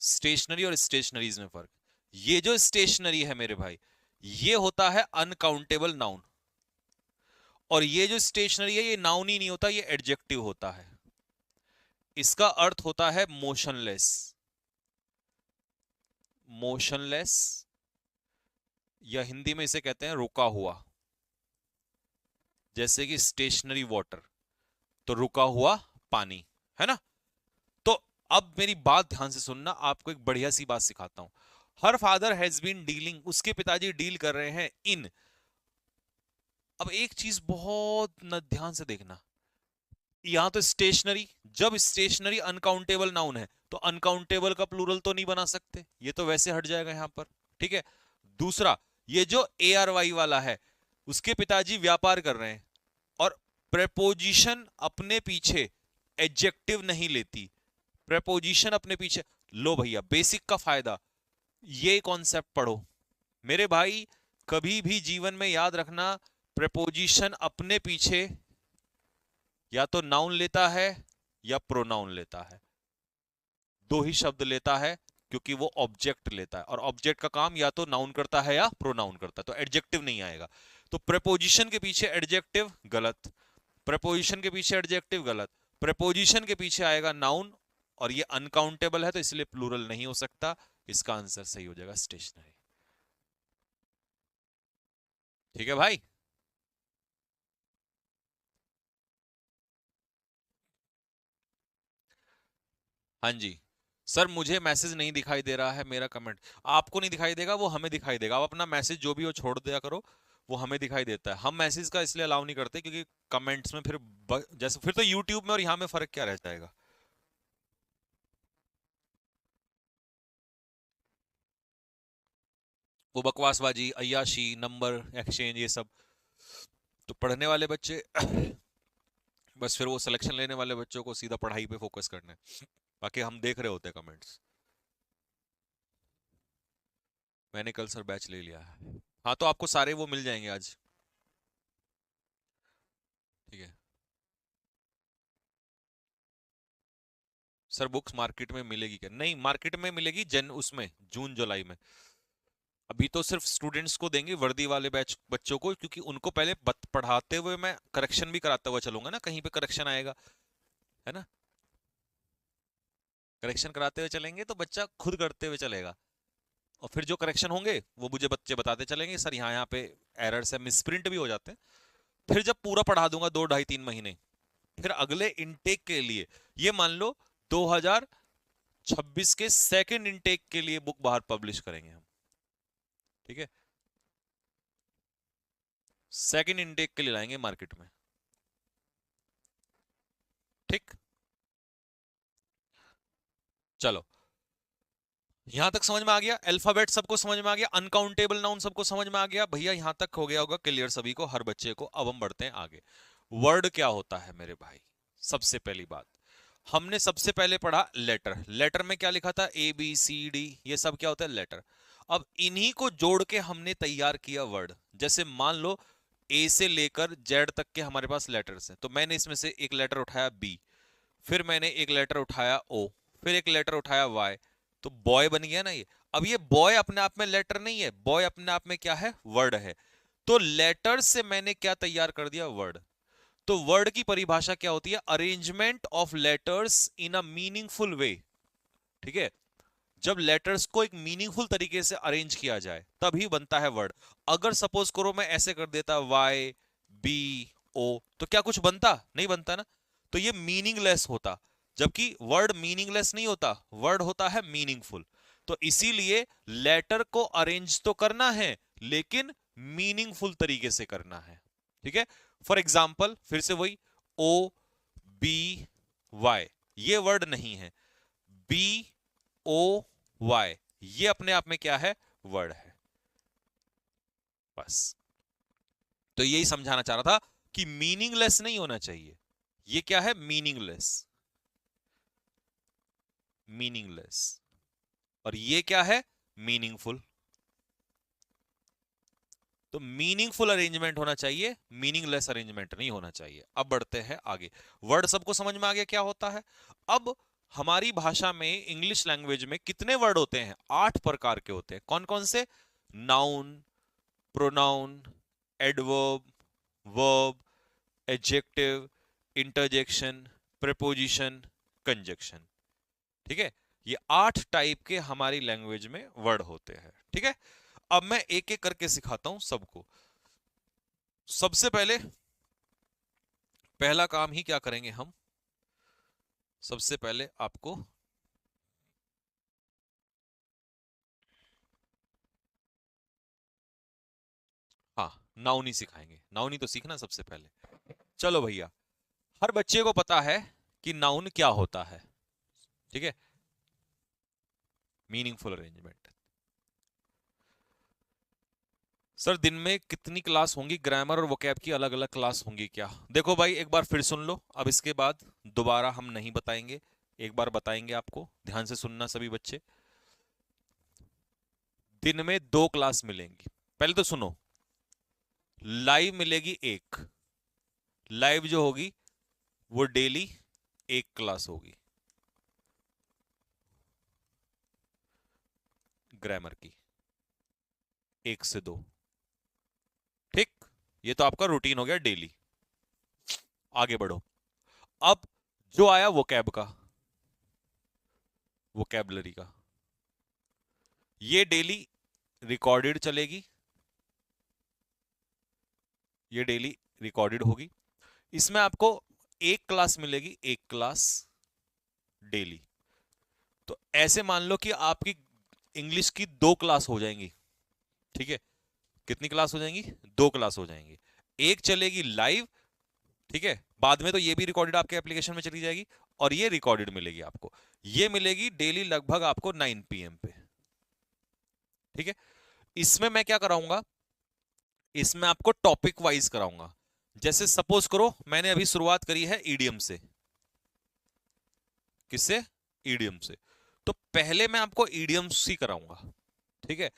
स्टेशनरी और स्टेशनरीज में फर्क। ये जो स्टेशनरी है मेरे भाई, ये होता है अनकाउंटेबल नाउन, और ये जो स्टेशनरी है ये नाउन ही नहीं होता, ये एडजेक्टिव होता है। इसका अर्थ होता है मोशनलेस। मोशनलेस, या हिंदी में इसे कहते हैं रुका हुआ, जैसे कि स्टेशनरी वाटर। तो रुका हुआ पानी, है ना। तो अब मेरी बात ध्यान से सुनना, आपको एक बढ़िया सी बात सिखाता हूं। Her father has been dealing, उसके पिताजी डील कर रहे हैं इन। अब एक चीज बहुत न ध्यान से देखना, यहां तो स्टेशनरी, जब स्टेशनरी अनकाउंटेबल नाउन है तो अनकाउंटेबल का प्लूरल तो नहीं बना सकते, ये तो वैसे हट जाएगा यहां पर, ठीक है। दूसरा, ये जो ए आर वाई वाला है, उसके पिताजी व्यापार कर रहे हैं, और प्रेपोजिशन अपने पीछे एडजेक्टिव नहीं लेती, प्रेपोजिशन अपने पीछे। लो भैया, बेसिक का फायदा, ये कॉन्सेप्ट पढ़ो मेरे भाई, कभी भी जीवन में याद रखना, प्रेपोजिशन अपने पीछे या तो नाउन लेता है या प्रोनाउन लेता है, दो ही शब्द लेता है, क्योंकि वो ऑब्जेक्ट लेता है, और ऑब्जेक्ट का काम या तो नाउन करता है या प्रोनाउन करता है, तो एडजेक्टिव नहीं आएगा। तो प्रेपोजिशन के पीछे एडजेक्टिव गलत, प्रेपोजिशन के पीछे एडजेक्टिव गलत, प्रेपोजिशन के पीछे आएगा नाउन, और ये अनकाउंटेबल है तो इसलिए प्लूरल नहीं हो सकता। इसका आंसर सही हो जाएगा स्टेशनरी। ठीक है भाई। हाँ जी सर, मुझे मैसेज नहीं दिखाई दे रहा है, मेरा कमेंट आपको नहीं दिखाई देगा, वो हमें दिखाई देगा। आप अपना मैसेज जो भी हो छोड़ दिया करो, वो हमें दिखाई देता है। हम मैसेज का इसलिए अलाउ नहीं करते क्योंकि कमेंट्स में फिर जैसे फिर तो यूट्यूब में और यहाँ में फर्क क्या रह जाएगा। वो बकवासबाजी, अय्याशी, नंबर एक्सचेंज, ये सब तो पढ़ने वाले बच्चे बस फिर वो सिलेक्शन लेने वाले बच्चों को सीधा पढ़ाई पे फोकस करना है, बाकी हम देख रहे होते हैं कमेंट्स। मैंने कल सर बैच ले लिया है। हाँ तो आपको सारे वो मिल जाएंगे आज, ठीक है। सर बुक्स मार्केट में मिलेगी क्या? नहीं, मार्केट में मिलेगी जन उसमें जून जुलाई में। अभी तो सिर्फ स्टूडेंट्स को देंगे, वर्दी वाले बैच बच्चों को, क्योंकि उनको पहले पढ़ाते हुए मैं करेक्शन भी कराता हुआ चलूंगा ना, कहीं पे करेक्शन आएगा, है ना। करेक्शन कराते हुए चलेंगे तो बच्चा खुद करते हुए चलेगा, और फिर जो करेक्शन होंगे वो मुझे बच्चे बताते चलेंगे, सर यहाँ पे एरर्स है, मिसप्रिंट भी हो जाते हैं। फिर जब पूरा पढ़ा दूंगा 2 ढाई 3 महीने, फिर अगले इनटेक के लिए, ये मान लो 2026 के सेकंड इनटेक के लिए बुक बाहर पब्लिश करेंगे हम, ठीक है। सेकंड इनटेक के लिए लाएंगे मार्केट में, ठीक। चलो, यहां तक समझ में आ गया, अल्फाबेट सबको समझ में आ गया, अनकाउंटेबल नाउन सबको समझ में आ गया भैया, यहां तक हो गया होगा क्लियर सभी को, हर बच्चे को। अब हम बढ़ते हैं आगे। वर्ड क्या होता है मेरे भाई? सबसे पहली बात, हमने सबसे पहले पढ़ा लेटर। लेटर में क्या लिखा था? ए बी सी डी, ये सब क्या होता है? लेटर। अब इन्हीं को जोड़ के हमने तैयार किया वर्ड। जैसे मान लो ए से लेकर जेड तक के हमारे पास लेटर्स हैं, तो मैंने इसमें से एक लेटर उठाया बी, फिर मैंने एक लेटर उठाया ओ, फिर एक लेटर उठाया वाई, तो बॉय बन गया ना ये। अब ये बॉय अपने आप में लेटर नहीं है, बॉय अपने आप में क्या है? वर्ड है। तो लेटर से मैंने क्या तैयार कर दिया? वर्ड। तो वर्ड की परिभाषा क्या होती है? Arrangement of letters in a meaningful वे, ठीक है। जब लेटर्स को एक मीनिंगफुल तरीके से अरेंज किया जाए तभी बनता है वर्ड। अगर सपोज करो मैं ऐसे कर देता वाई बी ओ, तो क्या कुछ बनता? नहीं बनता ना। तो ये मीनिंगलेस होता, जबकि वर्ड मीनिंगलेस नहीं होता, वर्ड होता है मीनिंगफुल। तो इसीलिए लेटर को अरेंज तो करना है, लेकिन मीनिंगफुल तरीके से करना है, ठीक है। फॉर एग्जाम्पल फिर से वही, ओ बी वाई, ये वर्ड नहीं है। बी ओ वाई, ये अपने आप में क्या है? वर्ड है। बस, तो यही समझाना चाह रहा था कि मीनिंगलेस नहीं होना चाहिए। ये क्या है? Meaningless, meaningless. और ये क्या है? मीनिंगफुल। तो मीनिंगफुल अरेंजमेंट होना चाहिए, मीनिंगलेस अरेंजमेंट नहीं होना चाहिए। अब बढ़ते हैं आगे। वर्ड सबको समझ में आ गया क्या होता है। अब हमारी भाषा में, इंग्लिश लैंग्वेज में कितने वर्ड होते हैं? 8 प्रकार के होते हैं। कौन कौन से? Noun, pronoun, adverb, verb, adjective, interjection, preposition, conjunction, ठीक है। ये 8 टाइप के हमारी लैंग्वेज में वर्ड होते हैं, ठीक है। अब मैं एक एक करके सिखाता हूं सबको। सबसे पहले पहला काम ही क्या करेंगे हम, सबसे पहले आपको हाँ नाउन ही सिखाएंगे, नाउन ही तो सीखना सबसे पहले। चलो भैया, हर बच्चे को पता है कि नाउन क्या होता है, ठीक है, मीनिंगफुल अरेंजमेंट। सर दिन में कितनी क्लास होंगी, ग्रामर और वोकैब की अलग अलग क्लास होंगी क्या? देखो भाई एक बार फिर सुन लो, अब इसके बाद दोबारा हम नहीं बताएंगे, एक बार बताएंगे आपको, ध्यान से सुनना सभी बच्चे। दिन में 2 क्लास मिलेंगी, पहले तो सुनो। लाइव मिलेगी एक, लाइव जो होगी वो डेली एक क्लास होगी ग्रामर की, 1 से 2, ठीक। ये तो आपका रूटीन हो गया डेली। आगे बढ़ो, अब जो आया वोकैब का, वोकैबलरी का, ये डेली रिकॉर्डेड चलेगी, ये डेली रिकॉर्डेड होगी। इसमें आपको एक क्लास मिलेगी, एक क्लास डेली। तो ऐसे मान लो कि आपकी इंग्लिश की 2 क्लास हो जाएंगी, ठीक है। कितनी क्लास हो जाएंगी? 2 क्लास हो जाएंगी। एक चलेगी लाइव, ठीक है, बाद में तो ये भी रिकॉर्डेड आपके एप्लीकेशन में चली जाएगी, और ये रिकॉर्डेड मिलेगी आपको। ये मिलेगी डेली लगभग आपको 9 PM पे, ठीक है। इसमें मैं क्या कराऊंगा, इसमें आपको टॉपिक वाइज कराऊंगा। जैसे सपोज करो मैंने अभी शुरुआत करी है ईडीएम से, किससे? ईडीएम से। तो पहले मैं आपको ईडीएम्स ही कराऊंगा, ठीक है।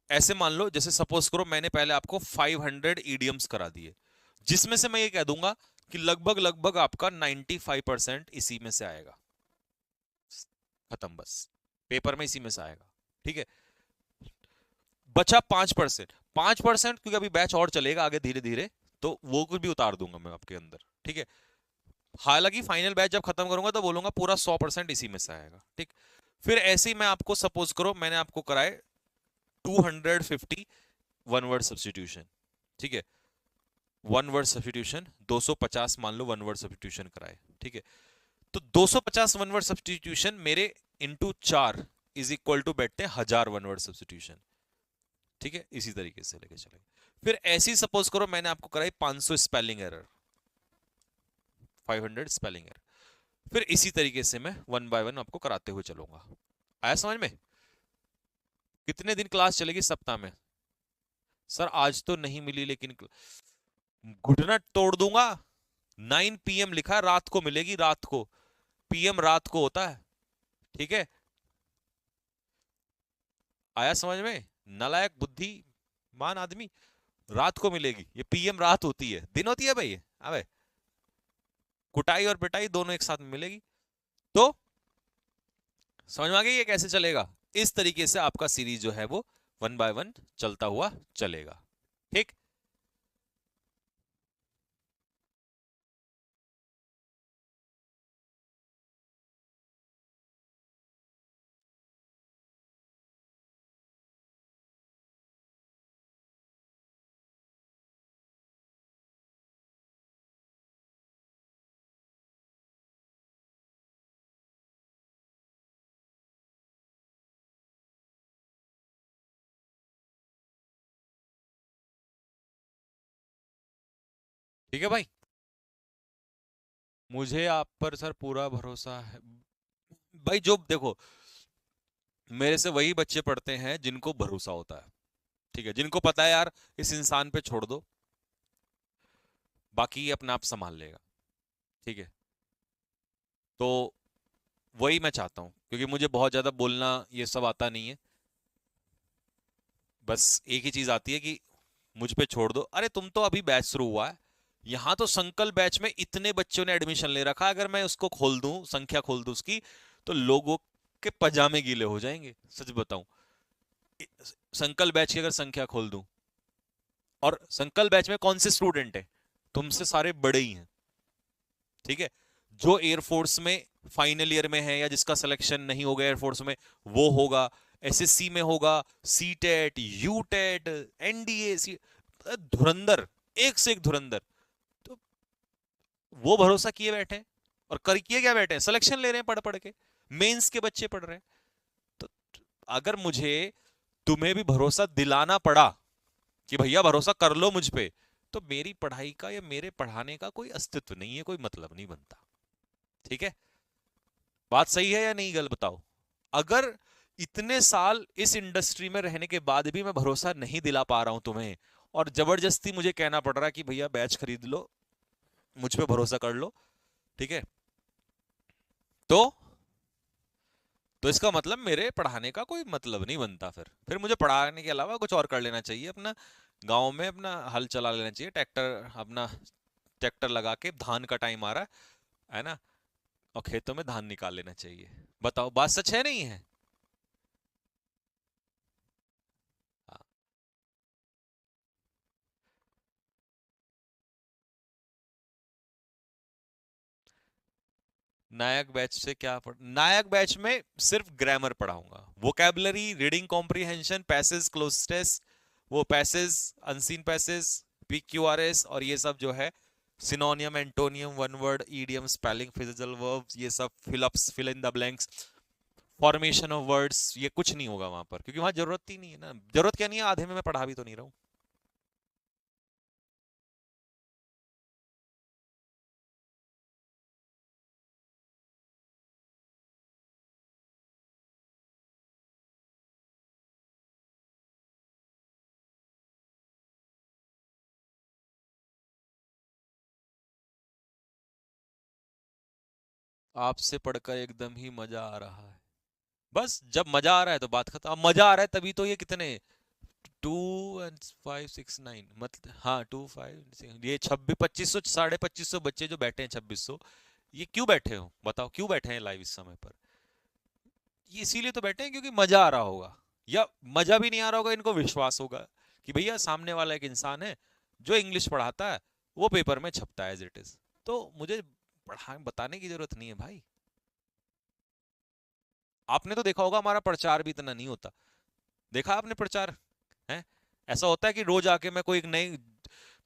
ऐसे मान लो, जैसे सपोज करो मैंने पहले आपको 500 ईडीएम्स करा दिए, जिसमें से मैं ये कह दूंगा कि लगभग लगभग आपका 95% इसी में से आएगा, खत्म, बस पेपर में इसी में से आएगा, ठीक है। बचा 5%, 5% क्योंकि अभी बैच और चलेगा आगे धीरे धीरे, तो वो कुछ भी उतार दूंगा मैं आपके अंदर, ठीक है। हालांकि फाइनल बैच जब खत्म करूंगा तो बोलूंगा पूरा 100% इसी में से आएगा, ठीक। फिर ऐसे ही मैं आपको सपोज करो मैंने आपको कराए 250 वन वर्ड सब्सटीट्यूशन, ठीक है, वन वर्ड सब्सटीट्यूशन 250 मान लो वन वर्ड सब्सटीट्यूशन कराए, ठीक है। तो 250 वन वर्ड सब्सटीट्यूशन मेरे इंटू 4 इज इक्वल टू बैठते हैं 1000 वन वर्ड सब्सटीट्यूशन, ठीक है। इसी तरीके से लेके चलेंगे। फिर ऐसी सपोज करो मैंने आपको कराई 500 स्पेलिंग एरर, 500 स्पेलिंग एरर। फिर इसी तरीके से मैं वन बाय वन आपको कराते हुए चलूंगा। आया समझ में? कितने दिन क्लास चलेगी सप्ताह में? सर आज तो नहीं मिली, लेकिन घुटना तोड़ दूंगा। 9 PM लिखा है, रात को मिलेगी, रात को, PM रात को होता है, ठीक है। आया समझ में? नालायक बुद्धिमान आदमी, रात को मिलेगी, ये PM रात होती है, दिन होती है भाई। अबे कुटाई और पिटाई दोनों एक साथ में मिलेगी। तो समझ में आ गई ये कैसे चलेगा? इस तरीके से आपका सीरीज जो है वो वन बाय वन चलता हुआ चलेगा, ठीक। ठीक है भाई, मुझे आप पर सर पूरा भरोसा है भाई। जो देखो, मेरे से वही बच्चे पढ़ते हैं जिनको भरोसा होता है, ठीक है, जिनको पता है यार इस इंसान पे छोड़ दो, बाकी ये अपने आप संभाल लेगा, ठीक है। तो वही मैं चाहता हूं, क्योंकि मुझे बहुत ज्यादा बोलना ये सब आता नहीं है। बस एक ही चीज आती है कि मुझ पे छोड़ दो। अरे तुम तो अभी बैच शुरू हुआ है, यहां तो संकल्प बैच में इतने बच्चों ने एडमिशन ले रखा है, अगर मैं उसको खोल दूं, संख्या खोल दूं उसकी, तो लोगों के पजामे गीले हो जाएंगे, सच बताऊं। संकल्प बैच की अगर संख्या खोल दूं, और संकल्प बैच में कौन से स्टूडेंट है? तुमसे सारे बड़े ही हैं, ठीक है। जो एयरफोर्स में फाइनल ईयर में है, या जिसका सिलेक्शन नहीं होगा एयरफोर्स में, वो होगा, SSC में होगा, C TET, U TET, NDA, धुरंधर, एक से एक धुरंधर। तो वो भरोसा किए बैठे हैं और कर किए क्या बैठे हैं, सिलेक्शन ले रहे हैं पढ़ पढ़ के, मेंस के बच्चे पढ़ रहे हैं। तो अगर मुझे तुम्हें भी भरोसा दिलाना पड़ा कि भैया भरोसा कर लो मुझ पे, तो मेरी पढ़ाई का या मेरे पढ़ाने का कोई अस्तित्व नहीं है, कोई मतलब नहीं बनता। ठीक है, बात सही है या नहीं, गल बताओ। अगर इतने साल इस इंडस्ट्री में रहने के बाद भी मैं भरोसा नहीं दिला पा रहा हूं तुम्हें, और जबरदस्ती मुझे कहना पड़ रहा है कि भैया बैच खरीद लो, मुझ पे भरोसा कर लो, ठीक है, तो इसका मतलब मेरे पढ़ाने का कोई मतलब नहीं बनता। फिर मुझे पढ़ाने के अलावा कुछ और कर लेना चाहिए, अपना गांव में अपना हल चला लेना चाहिए, ट्रैक्टर अपना ट्रैक्टर लगा के, धान का टाइम आ रहा है ना, और खेतों में धान निकाल लेना चाहिए। बताओ बात सच है नहीं है? हाँ। नायक बैच से क्या नायक बैच में सिर्फ ग्रामर पढ़ाऊंगा, vocabulary, reading comprehension, passage, close test, वो पैसेज, अनसीन पैसेज, पीक्यूआरएस, और ये सब जो है synonym, antonym, one word, idiom, spelling, physical verbs, ये सब fill ups, fill in the blanks, formation of words, ये कुछ नहीं होगा वहां पर, क्योंकि वहां जरूरत ही नहीं है ना। जरूरत क्या नहीं है, आधे में मैं पढ़ा भी तो नहीं रहा हूं। आपसे पढ़कर एकदम ही मजा आ रहा है। बस जब मजा आ रहा है तो बात खत्म। अब मजा आ रहा है तभी तो ये कितने 2 and 5 6 9, मतलब हाँ 2 5 ये 26 2500 2500 बच्चे जो बैठे हैं, 2600, ये क्यों बैठे हो बताओ, क्यों बैठे हैं लाइव इस समय पर? ये इसीलिए तो बैठे हैं क्योंकि मजा आ रहा होगा, या मजा भी नहीं आ रहा होगा, इनको विश्वास होगा कि भैया सामने वाला एक इंसान है जो इंग्लिश पढ़ाता है, वो पेपर में छपता है एज इट इज, तो मुझे पढ़ा बताने की जरूरत नहीं है भाई। आपने तो देखा होगा हमारा प्रचार भी इतना नहीं होता, देखा आपने प्रचार है? ऐसा होता है कि रोज आके मैं कोई एक नई,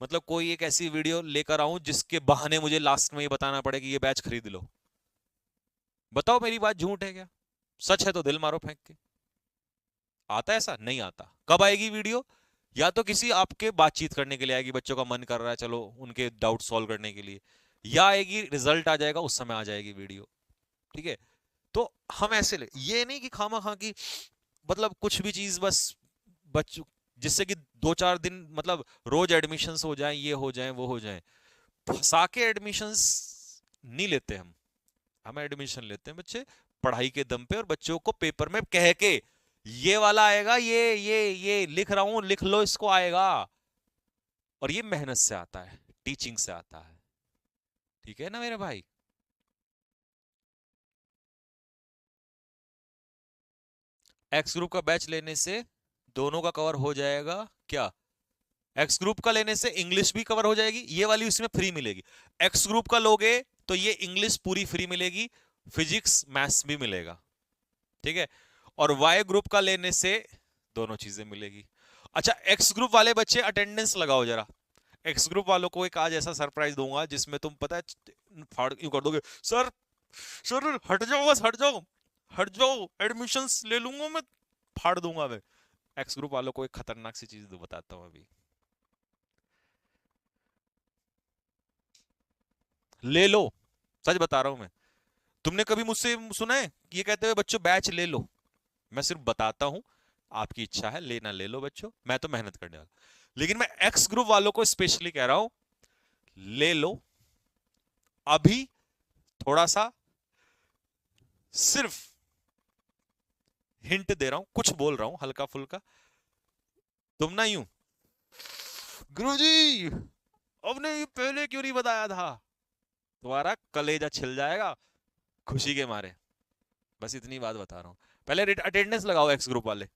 मतलब कोई एक ऐसी वीडियो लेकर आऊं जिसके बहाने मुझे लास्ट में ये बताना पड़े कि ये बैच खरीद लो? बताओ मेरी बात झूठ है क्या? सच है तो दिल मारो फेंक के। आता है ऐसा? नहीं आता। कब आएगी वीडियो? या तो किसी आपके बातचीत करने के लिए आएगी, बच्चों का मन कर रहा है चलो उनके डाउट सॉल्व करने के लिए, या आएगी रिजल्ट आ जाएगा उस समय आ जाएगी वीडियो। ठीक है, तो हम ऐसे ले, ये नहीं कि खामा खा की, मतलब कुछ भी चीज बस बच्चों, जिससे कि 2 4 दिन मतलब रोज एडमिशन्स हो जाएं, ये हो जाएं, वो हो जाएं, फंसा के एडमिशन्स नहीं लेते हम एडमिशन लेते हैं बच्चे पढ़ाई के दम पे, और बच्चों को पेपर में कह के ये वाला आएगा, ये लिख रहा हूं, लिख लो इसको, आएगा। और ये मेहनत से आता है, टीचिंग से आता है। ठीक है ना मेरे भाई? एक्स ग्रुप का बैच लेने से दोनों का कवर हो जाएगा क्या? एक्स ग्रुप का लेने से इंग्लिश भी कवर हो जाएगी, ये वाली उसमें फ्री मिलेगी। एक्स ग्रुप का लोगे तो ये इंग्लिश पूरी फ्री मिलेगी, फिजिक्स मैथ्स भी मिलेगा। ठीक है, और वाई ग्रुप का लेने से दोनों चीजें मिलेगी। अच्छा, एक्स ग्रुप वाले बच्चे अटेंडेंस लगाओ जरा। एक्स ग्रुप वालों को एक आज ऐसा सरप्राइज दूंगा जिसमें तुम पता है फाड़ यूं कर दोगे, सर सर हट जाओ, बस हट जाओ, हट जाओ, एडमिशंस ले लूंगा मैं, फाड़ दूंगा मैं। एक्स ग्रुप वालों को एक खतरनाक सी चीज बताता हूं अभी, ले लो, सच बता रहा हूं मैं। तुमने कभी मुझसे सुना है ये कहते हुए बच्चों बैच ले लो? मैं सिर्फ बताता हूं, आपकी इच्छा है लेना ले लो बच्चों, मैं तो मेहनत करने वाला। लेकिन मैं एक्स ग्रुप वालों को स्पेशली कह रहा हूं, ले लो अभी, थोड़ा सा सिर्फ हिंट दे रहा हूं, कुछ बोल रहा हूं हल्का फुल्का। तुम ना यूं, गुरुजी आपने ये पहले क्यों नहीं बताया था, तुम्हारा कलेजा छिल जाएगा खुशी के मारे। बस इतनी बात बता रहा हूं, पहले अटेंडेंस लगाओ एक्स ग्रुप वाले।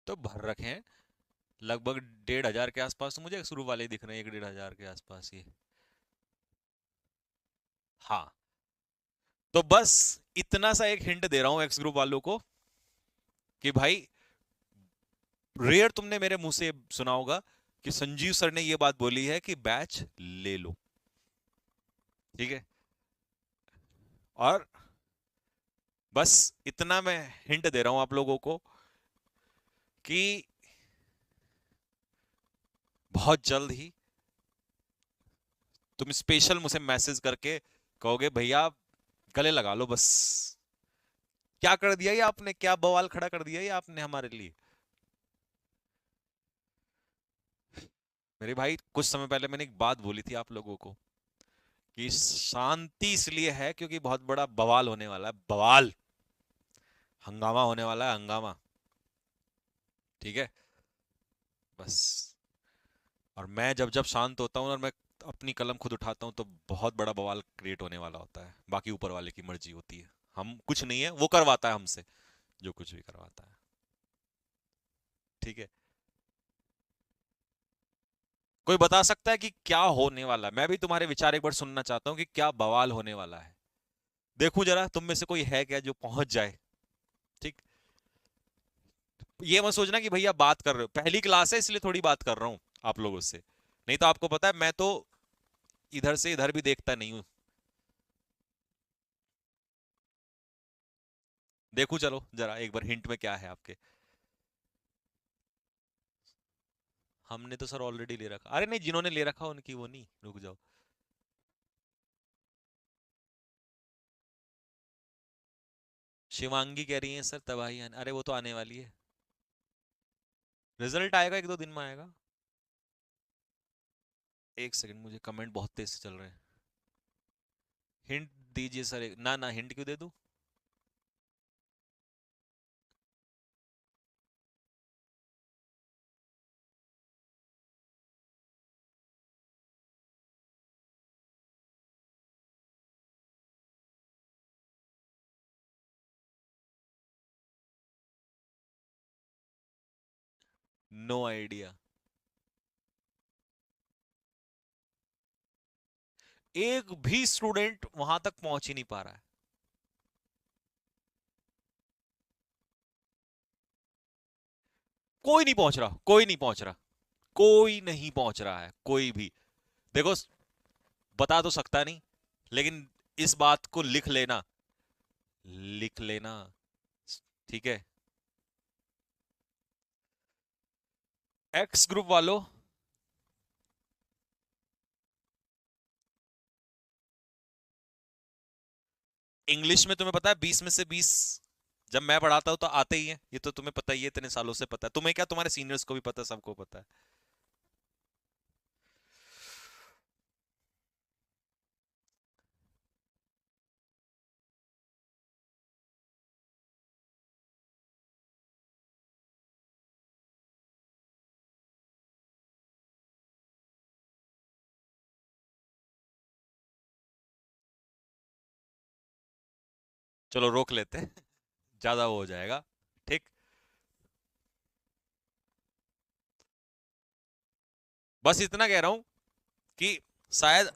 तो भर रखे हैं, लगभग 1,500 के आसपास तो मुझे शुरू वाले दिख रहे हैं, 1,500 के आसपास ये। हाँ, तो बस इतना सा एक हिंट दे रहा हूं एक्स ग्रुप वालों को कि भाई, रेयर तुमने मेरे मुंह से सुना होगा कि संजीव सर ने ये बात बोली है कि बैच ले लो। ठीक है, और बस इतना मैं हिंट दे रहा हूं आप लोगों को कि बहुत जल्द ही तुम स्पेशल मुझे मैसेज करके कहोगे भैया गले लगा लो बस। क्या कर दिया ये आपने, क्या बवाल खड़ा कर दिया ये आपने हमारे लिए। मेरे भाई कुछ समय पहले मैंने एक बात बोली थी आप लोगों को कि शांति इसलिए है क्योंकि बहुत बड़ा बवाल होने वाला है, बवाल, हंगामा होने वाला है, हंगामा। ठीक है, बस। और मैं जब जब शांत होता हूँ और मैं अपनी कलम खुद उठाता हूँ तो बहुत बड़ा बवाल क्रिएट होने वाला होता है। बाकी ऊपर वाले की मर्जी होती है, हम कुछ नहीं है, वो करवाता है हमसे जो कुछ भी करवाता है। ठीक है, कोई बता सकता है कि क्या होने वाला है? मैं भी तुम्हारे विचार एक बार सुनना चाहता हूँ कि क्या बवाल होने वाला है। देखूं जरा तुम में से कोई है क्या जो पहुंच जाए। ठीक, ये मत सोचना कि भैया बात कर रहे हो, पहली क्लास है इसलिए थोड़ी बात कर रहा हूं आप लोगों से, नहीं तो आपको पता है मैं तो इधर से इधर भी देखता नहीं हूं। देखूं, चलो जरा एक बार हिंट में क्या है आपके। हमने तो सर ऑलरेडी ले रखा, अरे नहीं, जिन्होंने ले रखा उनकी वो नहीं, रुक जाओ। शिवांगी कह रही है सर तबाही अरे वो तो आने वाली है, रिजल्ट आएगा 1-2 दिन में आएगा। एक सेकंड, मुझे कमेंट बहुत तेज से चल रहे हैं। हिंट दीजिए सर, ना ना हिंट क्यों दे दूं। No idea. एक भी स्टूडेंट वहां तक पहुंच ही नहीं पा रहा है। कोई नहीं पहुंच रहा, कोई नहीं पहुंच रहा, कोई नहीं पहुंच रहा है, कोई भी। देखो, बता तो सकता नहीं, लेकिन इस बात को लिख लेना, लिख लेना। ठीक है, एक्स ग्रुप वालों, इंग्लिश में तुम्हें पता है 20 में से 20 जब मैं पढ़ाता हूं तो आते ही है, ये तो तुम्हें पता ही है, इतने सालों से पता है तुम्हें, क्या तुम्हारे सीनियर्स को भी पता है, सबको पता है। चलो रोक लेते हैं, ज्यादा वो हो जाएगा। ठीक, बस इतना कह रहा हूं कि शायद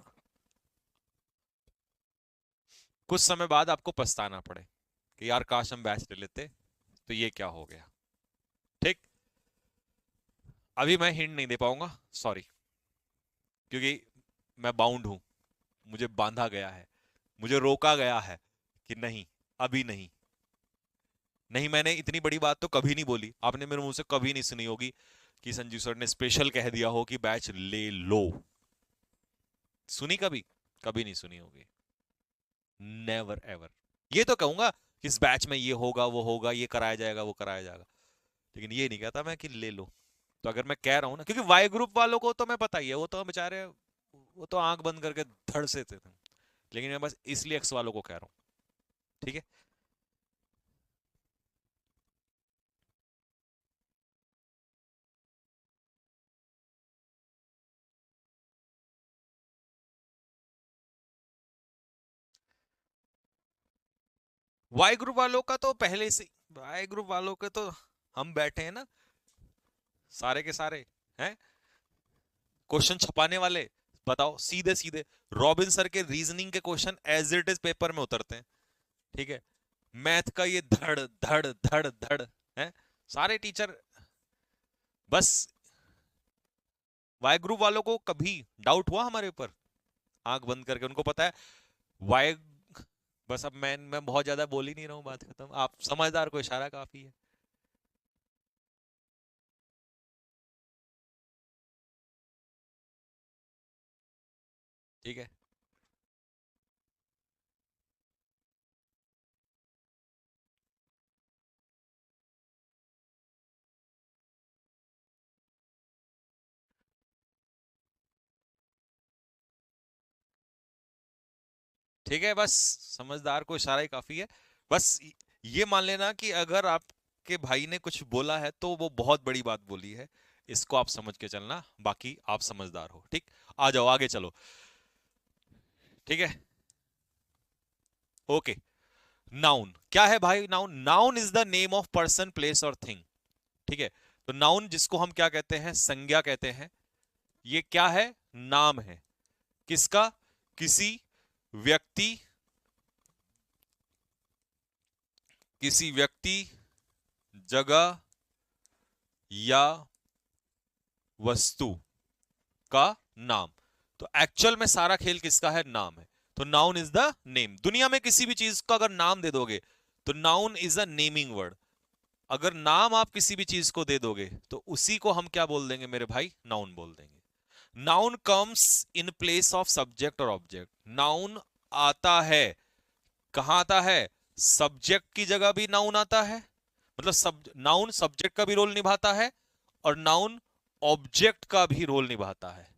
कुछ समय बाद आपको पछताना पड़े कि यार काश हम बैच ले लेते, तो ये क्या हो गया। ठीक, अभी मैं हिंट नहीं दे पाऊंगा, सॉरी, क्योंकि मैं बाउंड हूं, मुझे बांधा गया है, मुझे रोका गया है कि नहीं, अभी नहीं। नहीं, मैंने इतनी बड़ी बात तो कभी नहीं बोली, आपने मेरे मुंह से कभी नहीं सुनी होगी कि संजीव सर ने स्पेशल कह दिया हो कि बैच ले लो। सुनी कभी? कभी नहीं सुनी होगी, नेवर एवर। ये तो कहूंगा कि इस बैच में ये होगा, वो होगा, ये कराया जाएगा, वो कराया जाएगा, लेकिन ये नहीं कहता मैं कि ले लो। तो अगर मैं कह रहा हूं ना, क्योंकि वाई ग्रुप वालों को तो मैं पता ही है, वो तो बेचारे, वो तो आंख बंद करके धड़ से थे, लेकिन मैं बस इसलिए एक्स वालों को कह रहा हूं। ठीक है, वाई ग्रुप वालों का तो पहले से, वाई ग्रुप वालों के तो हम बैठे हैं ना, सारे के सारे हैं क्वेश्चन छपाने वाले। बताओ सीधे सीधे रॉबिन सर के रीजनिंग के question as it is paper में उतरते हैं। ठीक है, मैथ का ये धड़ धड़ धड़ धड़ है। सारे टीचर बस वाई ग्रुप वालों को कभी डाउट हुआ हमारे ऊपर? आंख बंद करके उनको पता है वाई। बस अब मैं बहुत ज्यादा बोल ही नहीं रहा हूं, बात खत्म। आप समझदार को इशारा काफी है। ठीक है, ठीक है, बस समझदार को इशारा ही काफी है। बस ये मान लेना कि अगर आपके भाई ने कुछ बोला है तो वो बहुत बड़ी बात बोली है, इसको आप समझ के चलना, बाकी आप समझदार हो। ठीक, आ जाओ आगे चलो। ठीक है, ओके। नाउन क्या है भाई? Noun, noun is the name of person place और थिंग। ठीक है, तो नाउन जिसको हम क्या कहते हैं? संज्ञा कहते हैं। ये क्या है? नाम है। किसका? किसी व्यक्ति, किसी व्यक्ति, जगह या वस्तु का नाम। तो एक्चुअल में सारा खेल किसका है? नाम है। तो नाउन इज द नेम। दुनिया में किसी भी चीज का अगर नाम दे दोगे तो noun is a naming word. अगर नाम आप किसी भी चीज को दे दोगे तो उसी को हम क्या बोल देंगे मेरे भाई? नाउन बोल देंगे। Noun comes in place of subject और ऑब्जेक्ट। नाउन आता है, कहां आता है? सब्जेक्ट की जगह भी नाउन आता है। मतलब नाउन सब्जेक्ट का भी रोल निभाता है और नाउन ऑब्जेक्ट का भी रोल निभाता है।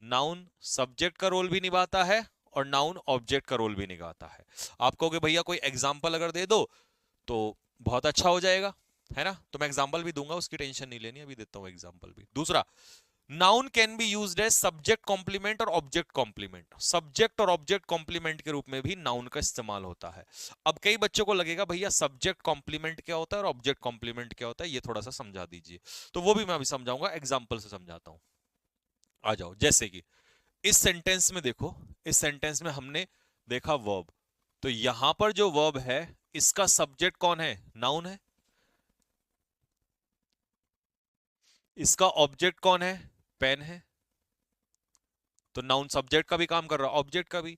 नाउन सब्जेक्ट का रोल भी निभाता है और नाउन ऑब्जेक्ट का रोल भी निभाता है। आप कहोगे भैया कोई एग्जांपल अगर दे दो तो बहुत अच्छा हो जाएगा, है ना? तो मैं एग्जांपल भी दूंगा, उसकी टेंशन नहीं लेनी, अभी देता हूं एग्जांपल भी। दूसरा, noun can be used as subject complement और ऑब्जेक्ट कॉम्प्लीमेंट। सब्जेक्ट और ऑब्जेक्ट कॉम्प्लीमेंट के रूप में भी नाउन का इस्तेमाल होता है। अब कई बच्चों को लगेगा भैया सब्जेक्ट कॉम्प्लीमेंट क्या होता है और ऑब्जेक्ट कॉम्प्लीमेंट क्या होता है, ये थोड़ा सा समझा दीजिए। तो वो भी मैं अभी समझाऊंगा, एग्जाम्पल से समझाता हूं। आ जाओ, जैसे कि इस सेंटेंस में देखो, इस सेंटेंस में हमने देखा वर्ब। तो यहां पर जो वर्ब है इसका सब्जेक्ट कौन है? नाउन है। इसका ऑब्जेक्ट कौन है? पेन है। तो नाउन सब्जेक्ट का भी काम कर रहा है, ऑब्जेक्ट का भी।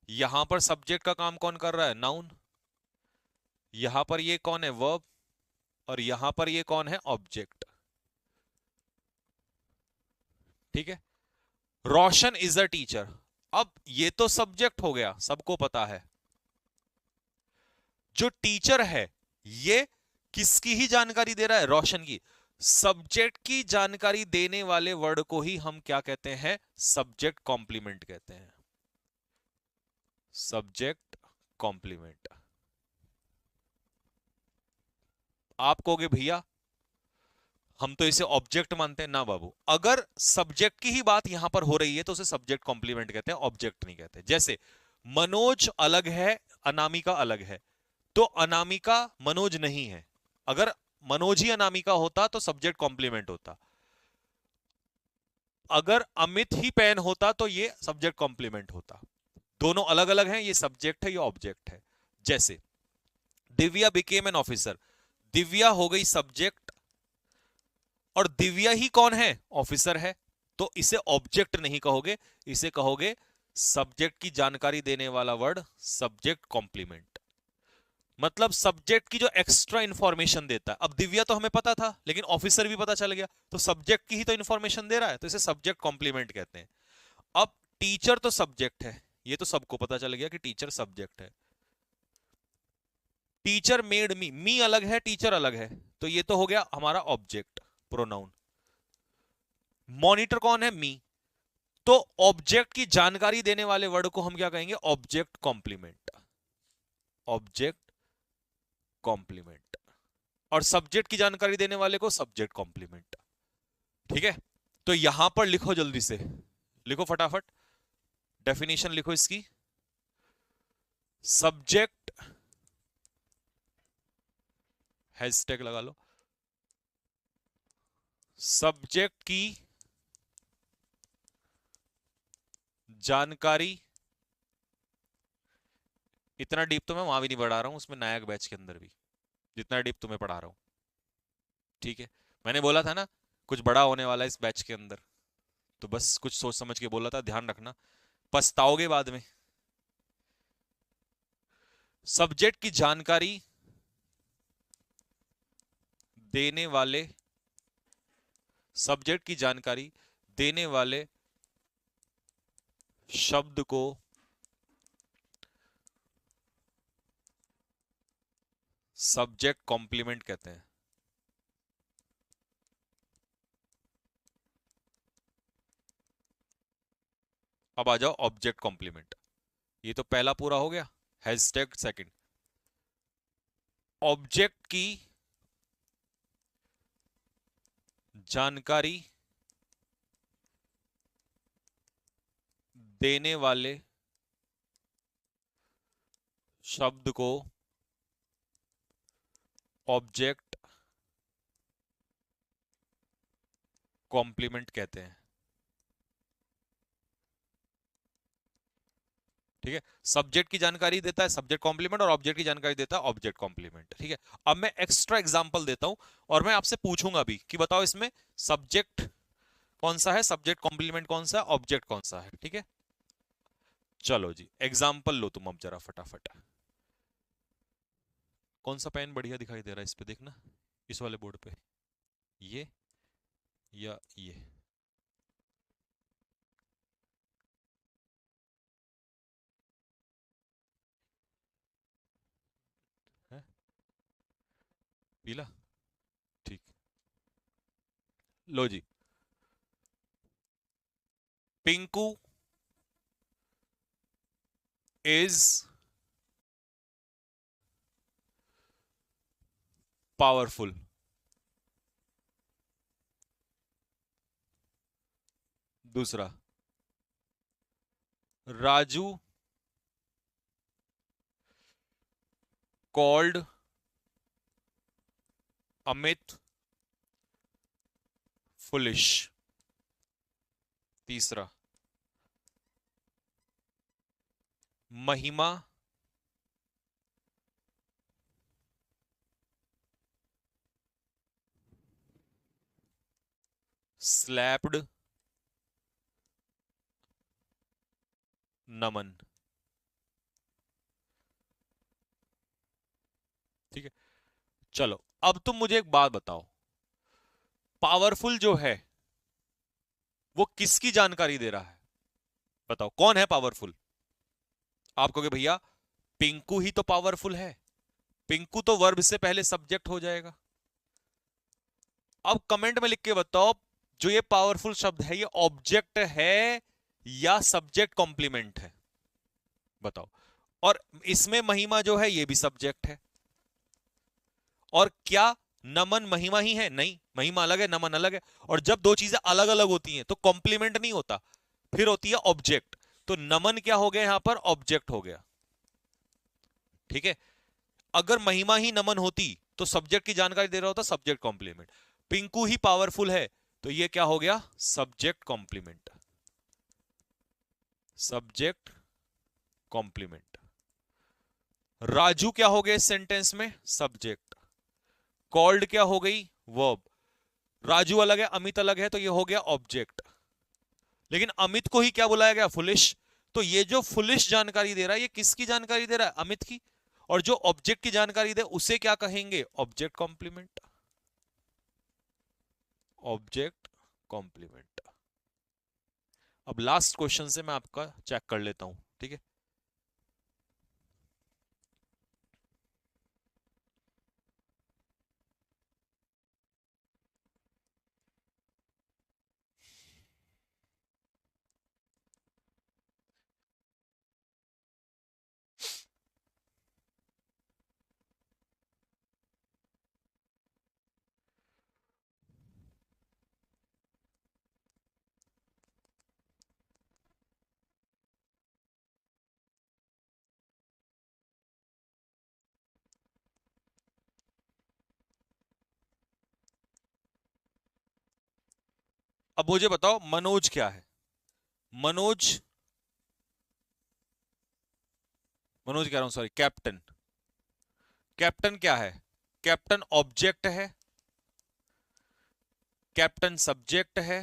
यहां पर सब्जेक्ट का काम कौन कर रहा है? नाउन। यहां पर ये कौन है? वर्ब। और यहां पर ये कौन है? ऑब्जेक्ट। ठीक है, रोशन इज अ टीचर। अब ये तो सब्जेक्ट हो गया, सबको पता है। जो टीचर है ये किसकी ही जानकारी दे रहा है? रोशन की। सब्जेक्ट की जानकारी देने वाले वर्ड को ही हम क्या कहते हैं? सब्जेक्ट कॉम्प्लीमेंट कहते हैं। Subject complement. आप कहोगे भैया हम तो इसे ऑब्जेक्ट मानते हैं ना। बाबू, अगर सब्जेक्ट की ही बात यहां पर हो रही है तो उसे सब्जेक्ट कॉम्प्लीमेंट कहते हैं, ऑब्जेक्ट नहीं कहते। जैसे मनोज अलग है, अनामिका अलग है, तो अनामिका मनोज नहीं है। अगर मनोज ही अनामिका होता तो सब्जेक्ट कॉम्प्लीमेंट होता। अगर अमित ही पेन होता तो ये सब्जेक्ट कॉम्प्लीमेंट होता। दोनों अलग अलग हैं, ये सब्जेक्ट है, ये ऑब्जेक्ट है। जैसे Divya became an officer. Divya हो गई सब्जेक्ट और दिव्या ही कौन है? ऑफिसर है। तो इसे ऑब्जेक्ट नहीं कहोगे, इसे कहोगे सब्जेक्ट की जानकारी देने वाला वर्ड, सब्जेक्ट कॉम्प्लीमेंट। मतलब सब्जेक्ट की जो एक्स्ट्रा इंफॉर्मेशन देता है। अब दिव्या तो हमें पता था लेकिन ऑफिसर भी पता चल गया, तो सब्जेक्ट की ही तो इंफॉर्मेशन दे रहा है, तो इसे सब्जेक्ट कॉम्प्लीमेंट कहते हैं। अब टीचर तो सब्जेक्ट है, ये तो सबको पता चल गया कि टीचर सब्जेक्ट है। टीचर मेड मी, मी अलग है, टीचर अलग है, तो ये तो हो गया हमारा ऑब्जेक्ट, प्रोनाउन। मॉनिटर कौन है? मी। तो ऑब्जेक्ट की जानकारी देने वाले वर्ड को हम क्या कहेंगे? Object complement. Object complement. और सब्जेक्ट की जानकारी देने वाले को सब्जेक्ट कॉम्प्लीमेंट। ठीक है, तो यहां पर लिखो, जल्दी से लिखो फटाफट, डेफिनेशन लिखो इसकी। सब्जेक्ट, हैशटैग लगा लो, सब्जेक्ट की जानकारी, इतना डीप तो मैं वहां भी नहीं पढ़ा रहा हूं, उसमें नायक बैच के अंदर भी जितना डीप तुम्हें पढ़ा रहा हूं। ठीक है, मैंने बोला था ना कुछ बड़ा होने वाला है इस बैच के अंदर, तो बस कुछ सोच समझ के बोला था, ध्यान रखना, पछताओगे बाद में। सब्जेक्ट की जानकारी देने वाले, सब्जेक्ट की जानकारी देने वाले शब्द को सब्जेक्ट कॉम्प्लीमेंट कहते हैं। अब आ जाओ ऑब्जेक्ट कॉम्प्लीमेंट। ये तो पहला पूरा हो गया, हैशटैग सेकंड। ऑब्जेक्ट की जानकारी देने वाले शब्द को ऑब्जेक्ट कॉम्प्लीमेंट कहते हैं। ठीक है, सब्जेक्ट की जानकारी देता है सब्जेक्ट कॉम्प्लीमेंट, और ऑब्जेक्ट की जानकारी देता है ऑब्जेक्ट कॉम्प्लीमेंट। ठीक है, अब मैं एक्स्ट्रा एग्जांपल देता हूं और मैं आपसे पूछूंगा भी कि बताओ इसमें सब्जेक्ट कौन सा है, सब्जेक्ट कॉम्प्लीमेंट कौन सा है, ऑब्जेक्ट कौन सा है। ठीक है, चलो जी एग्जांपल लो तुम अब जरा फटाफट। कौन सा पेन बढ़िया दिखाई दे रहा है इस पे देखना, इस वाले बोर्ड पे, ये या ये। है पीला, ठीक। लो जी, पिंकू इज पावरफुल। दूसरा, राजू कॉल्ड अमित फुलिश। तीसरा, महिमा स्लैप्ड नमन। ठीक है, चलो अब तुम मुझे एक बात बताओ, पावरफुल जो है वो किसकी जानकारी दे रहा है, बताओ कौन है पावरफुल। आप कहोगे भैया पिंकू ही तो पावरफुल है, पिंकू तो वर्ब से पहले सब्जेक्ट हो जाएगा। अब कमेंट में लिख के बताओ जो ये पावरफुल शब्द है ये ऑब्जेक्ट है या सब्जेक्ट कॉम्प्लीमेंट है, बताओ। और इसमें महिमा जो है ये भी सब्जेक्ट है, और क्या नमन महिमा ही है? नहीं, महिमा अलग है नमन अलग है। और जब दो चीजें अलग अलग होती हैं तो कॉम्प्लीमेंट नहीं होता, फिर होती है ऑब्जेक्ट। तो नमन क्या हो गया यहां पर, ऑब्जेक्ट हो गया। ठीक है, अगर महिमा ही नमन होती तो सब्जेक्ट की जानकारी दे रहा होता सब्जेक्ट कॉम्प्लीमेंट। पिंकू ही पावरफुल है तो ये क्या हो गया, subject complement, subject complement. Raju क्या हो गया इस सेंटेंस में, सब्जेक्ट। कॉल्ड क्या हो गई, वर्ब। राजू अलग है अमित अलग है तो ये हो गया ऑब्जेक्ट। लेकिन अमित को ही क्या बुलाया गया, फुलिश। तो ये जो फुलिश जानकारी दे रहा है ये किसकी जानकारी दे रहा है, अमित की। और जो ऑब्जेक्ट की जानकारी दे उसे क्या कहेंगे, ऑब्जेक्ट कॉम्प्लीमेंट, ऑब्जेक्ट कॉम्प्लीमेंट। अब लास्ट क्वेश्चन से मैं आपका चेक कर लेता हूं, ठीक है। अब मुझे बताओ मनोज क्या है? मनोज, मनोज कह रहा हूं सॉरी, कैप्टन। कैप्टन क्या है? कैप्टन ऑब्जेक्ट है, कैप्टन सब्जेक्ट है,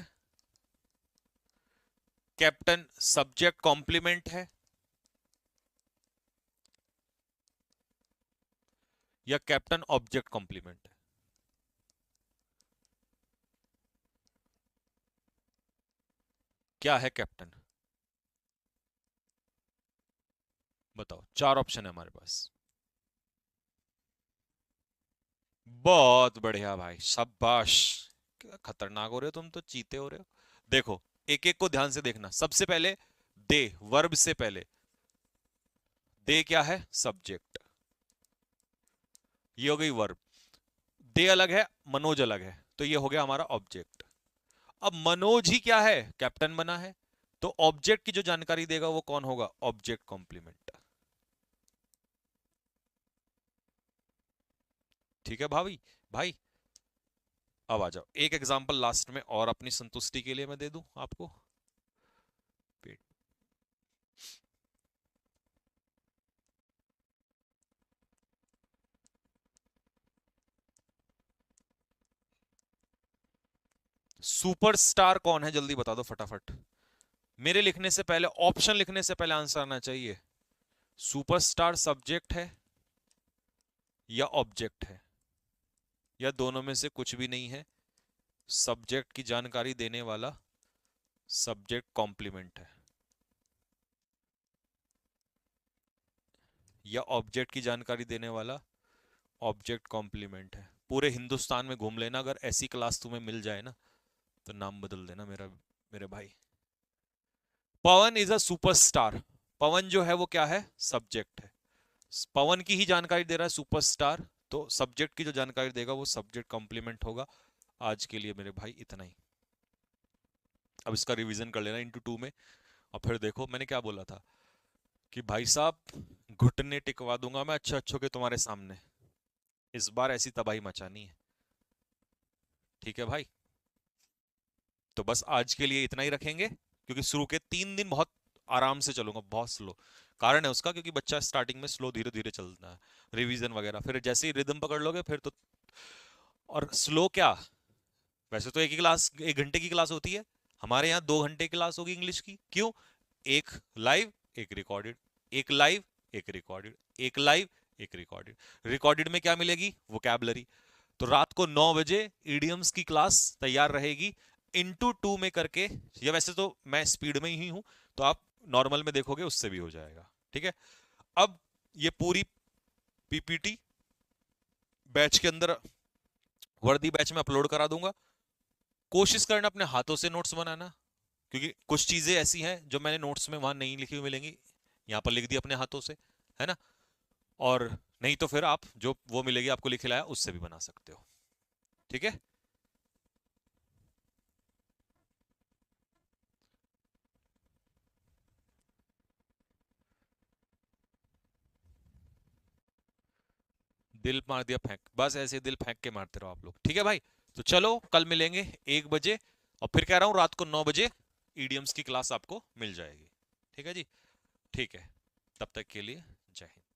कैप्टन सब्जेक्ट कॉम्प्लीमेंट है, या कैप्टन ऑब्जेक्ट कॉम्प्लीमेंट है? क्या है कैप्टन? बताओ, चार ऑप्शन है हमारे पास। बहुत बढ़िया भाई, शाबाश। क्या खतरनाक हो रहे हो तुम तो, चीते हो रहे हो। देखो, एक एक को ध्यान से देखना। सबसे पहले दे, वर्ब से पहले दे क्या है? सब्जेक्ट। ये हो गई वर्ब। दे अलग है, मनोज अलग है, तो ये हो गया हमारा ऑब्जेक्ट। अब मनोज ही क्या है? कैप्टन बना है, तो ऑब्जेक्ट की जो जानकारी देगा वो कौन होगा? Object complement. ठीक है भाभी, भाई अब आ जाओ, एक एग्जांपल लास्ट में और अपनी संतुष्टि के लिए मैं दे दूं आपको। पेट। सुपरस्टार कौन है? जल्दी बता दो फटाफट। मेरे लिखने से पहले, ऑप्शन लिखने से पहले आंसर आना चाहिए। सुपरस्टार सब्जेक्ट है या ऑब्जेक्ट है, या दोनों में से कुछ भी नहीं है? सब्जेक्ट की जानकारी देने वाला सब्जेक्ट कॉम्प्लीमेंट है, या ऑब्जेक्ट की जानकारी देने वाला ऑब्जेक्ट कॉम्प्लीमेंट है? पूरे हिंदुस्तान में घूम लेना, अगर ऐसी क्लास तुम्हें मिल जाए ना तो नाम बदल देना मेरा, मेरे भाई। पवन इज अ सुपरस्टार। पवन जो है वो क्या है? सब्जेक्ट है। पवन की ही जानकारी दे रहा है सुपरस्टार, तो सब्जेक्ट की जो जानकारी देगा वो सब्जेक्ट कॉम्प्लीमेंट होगा। आज के लिए मेरे भाई इतना ही। अब इसका रिवीजन कर लेना इंटू टू में, और फिर देखो मैंने क्या बोला था कि भाई साहब घुटने टिकवा दूंगा मैं अच्छे अच्छों के तुम्हारे सामने। इस बार ऐसी तबाही मचानी है। ठीक है भाई, तो बस आज के लिए इतना ही रखेंगे, क्योंकि शुरू के 3 दिन बहुत आराम से चलूंगा, बहुत स्लो। कारण है उसका, क्योंकि बच्चा स्टार्टिंग में स्लो धीरे धीरे चलता है, रिवीजन वगैरह, फिर जैसे ही रिदम पकड़ लोगे फिर तो। और स्लो क्या, वैसे तो एक ही क्लास 1 घंटे की क्लास होती है, हमारे यहाँ 2 घंटे की क्लास होगी इंग्लिश की। क्यों? एक लाइव, एक रिकॉर्डेड, एक लाइव, एक रिकॉर्डेड, एक लाइव, एक रिकॉर्डेड। रिकॉर्डेड में क्या मिलेगी? वोकैबलरी। तो रात को 9 बजे ईडियम्स की क्लास तैयार रहेगी, इंटू टू में करके। या वैसे तो मैं स्पीड में ही हूं, तो आप नॉर्मल में देखोगे उससे भी हो जाएगा। ठीक है, अब ये पूरी पीपीटी बैच के अंदर, वर्दी बैच में अपलोड करा दूंगा। कोशिश करना अपने हाथों से नोट्स बनाना, क्योंकि कुछ चीजें ऐसी हैं जो मैंने नोट्स में वहां नहीं लिखी हुई मिलेंगी, यहाँ पर लिख दी अपने हाथों से, है ना। और नहीं तो फिर आप जो वो मिलेगी आपको लिखे लाया, उससे भी बना सकते हो। ठीक है, दिल मार दिया फेंक, बस ऐसे दिल फेंक के मारते रहो आप लोग। ठीक है भाई, तो चलो कल मिलेंगे 1 बजे, और फिर कह रहा हूं रात को 9 बजे ईडियम्स की क्लास आपको मिल जाएगी। ठीक है जी, ठीक है, तब तक के लिए जय हिंद।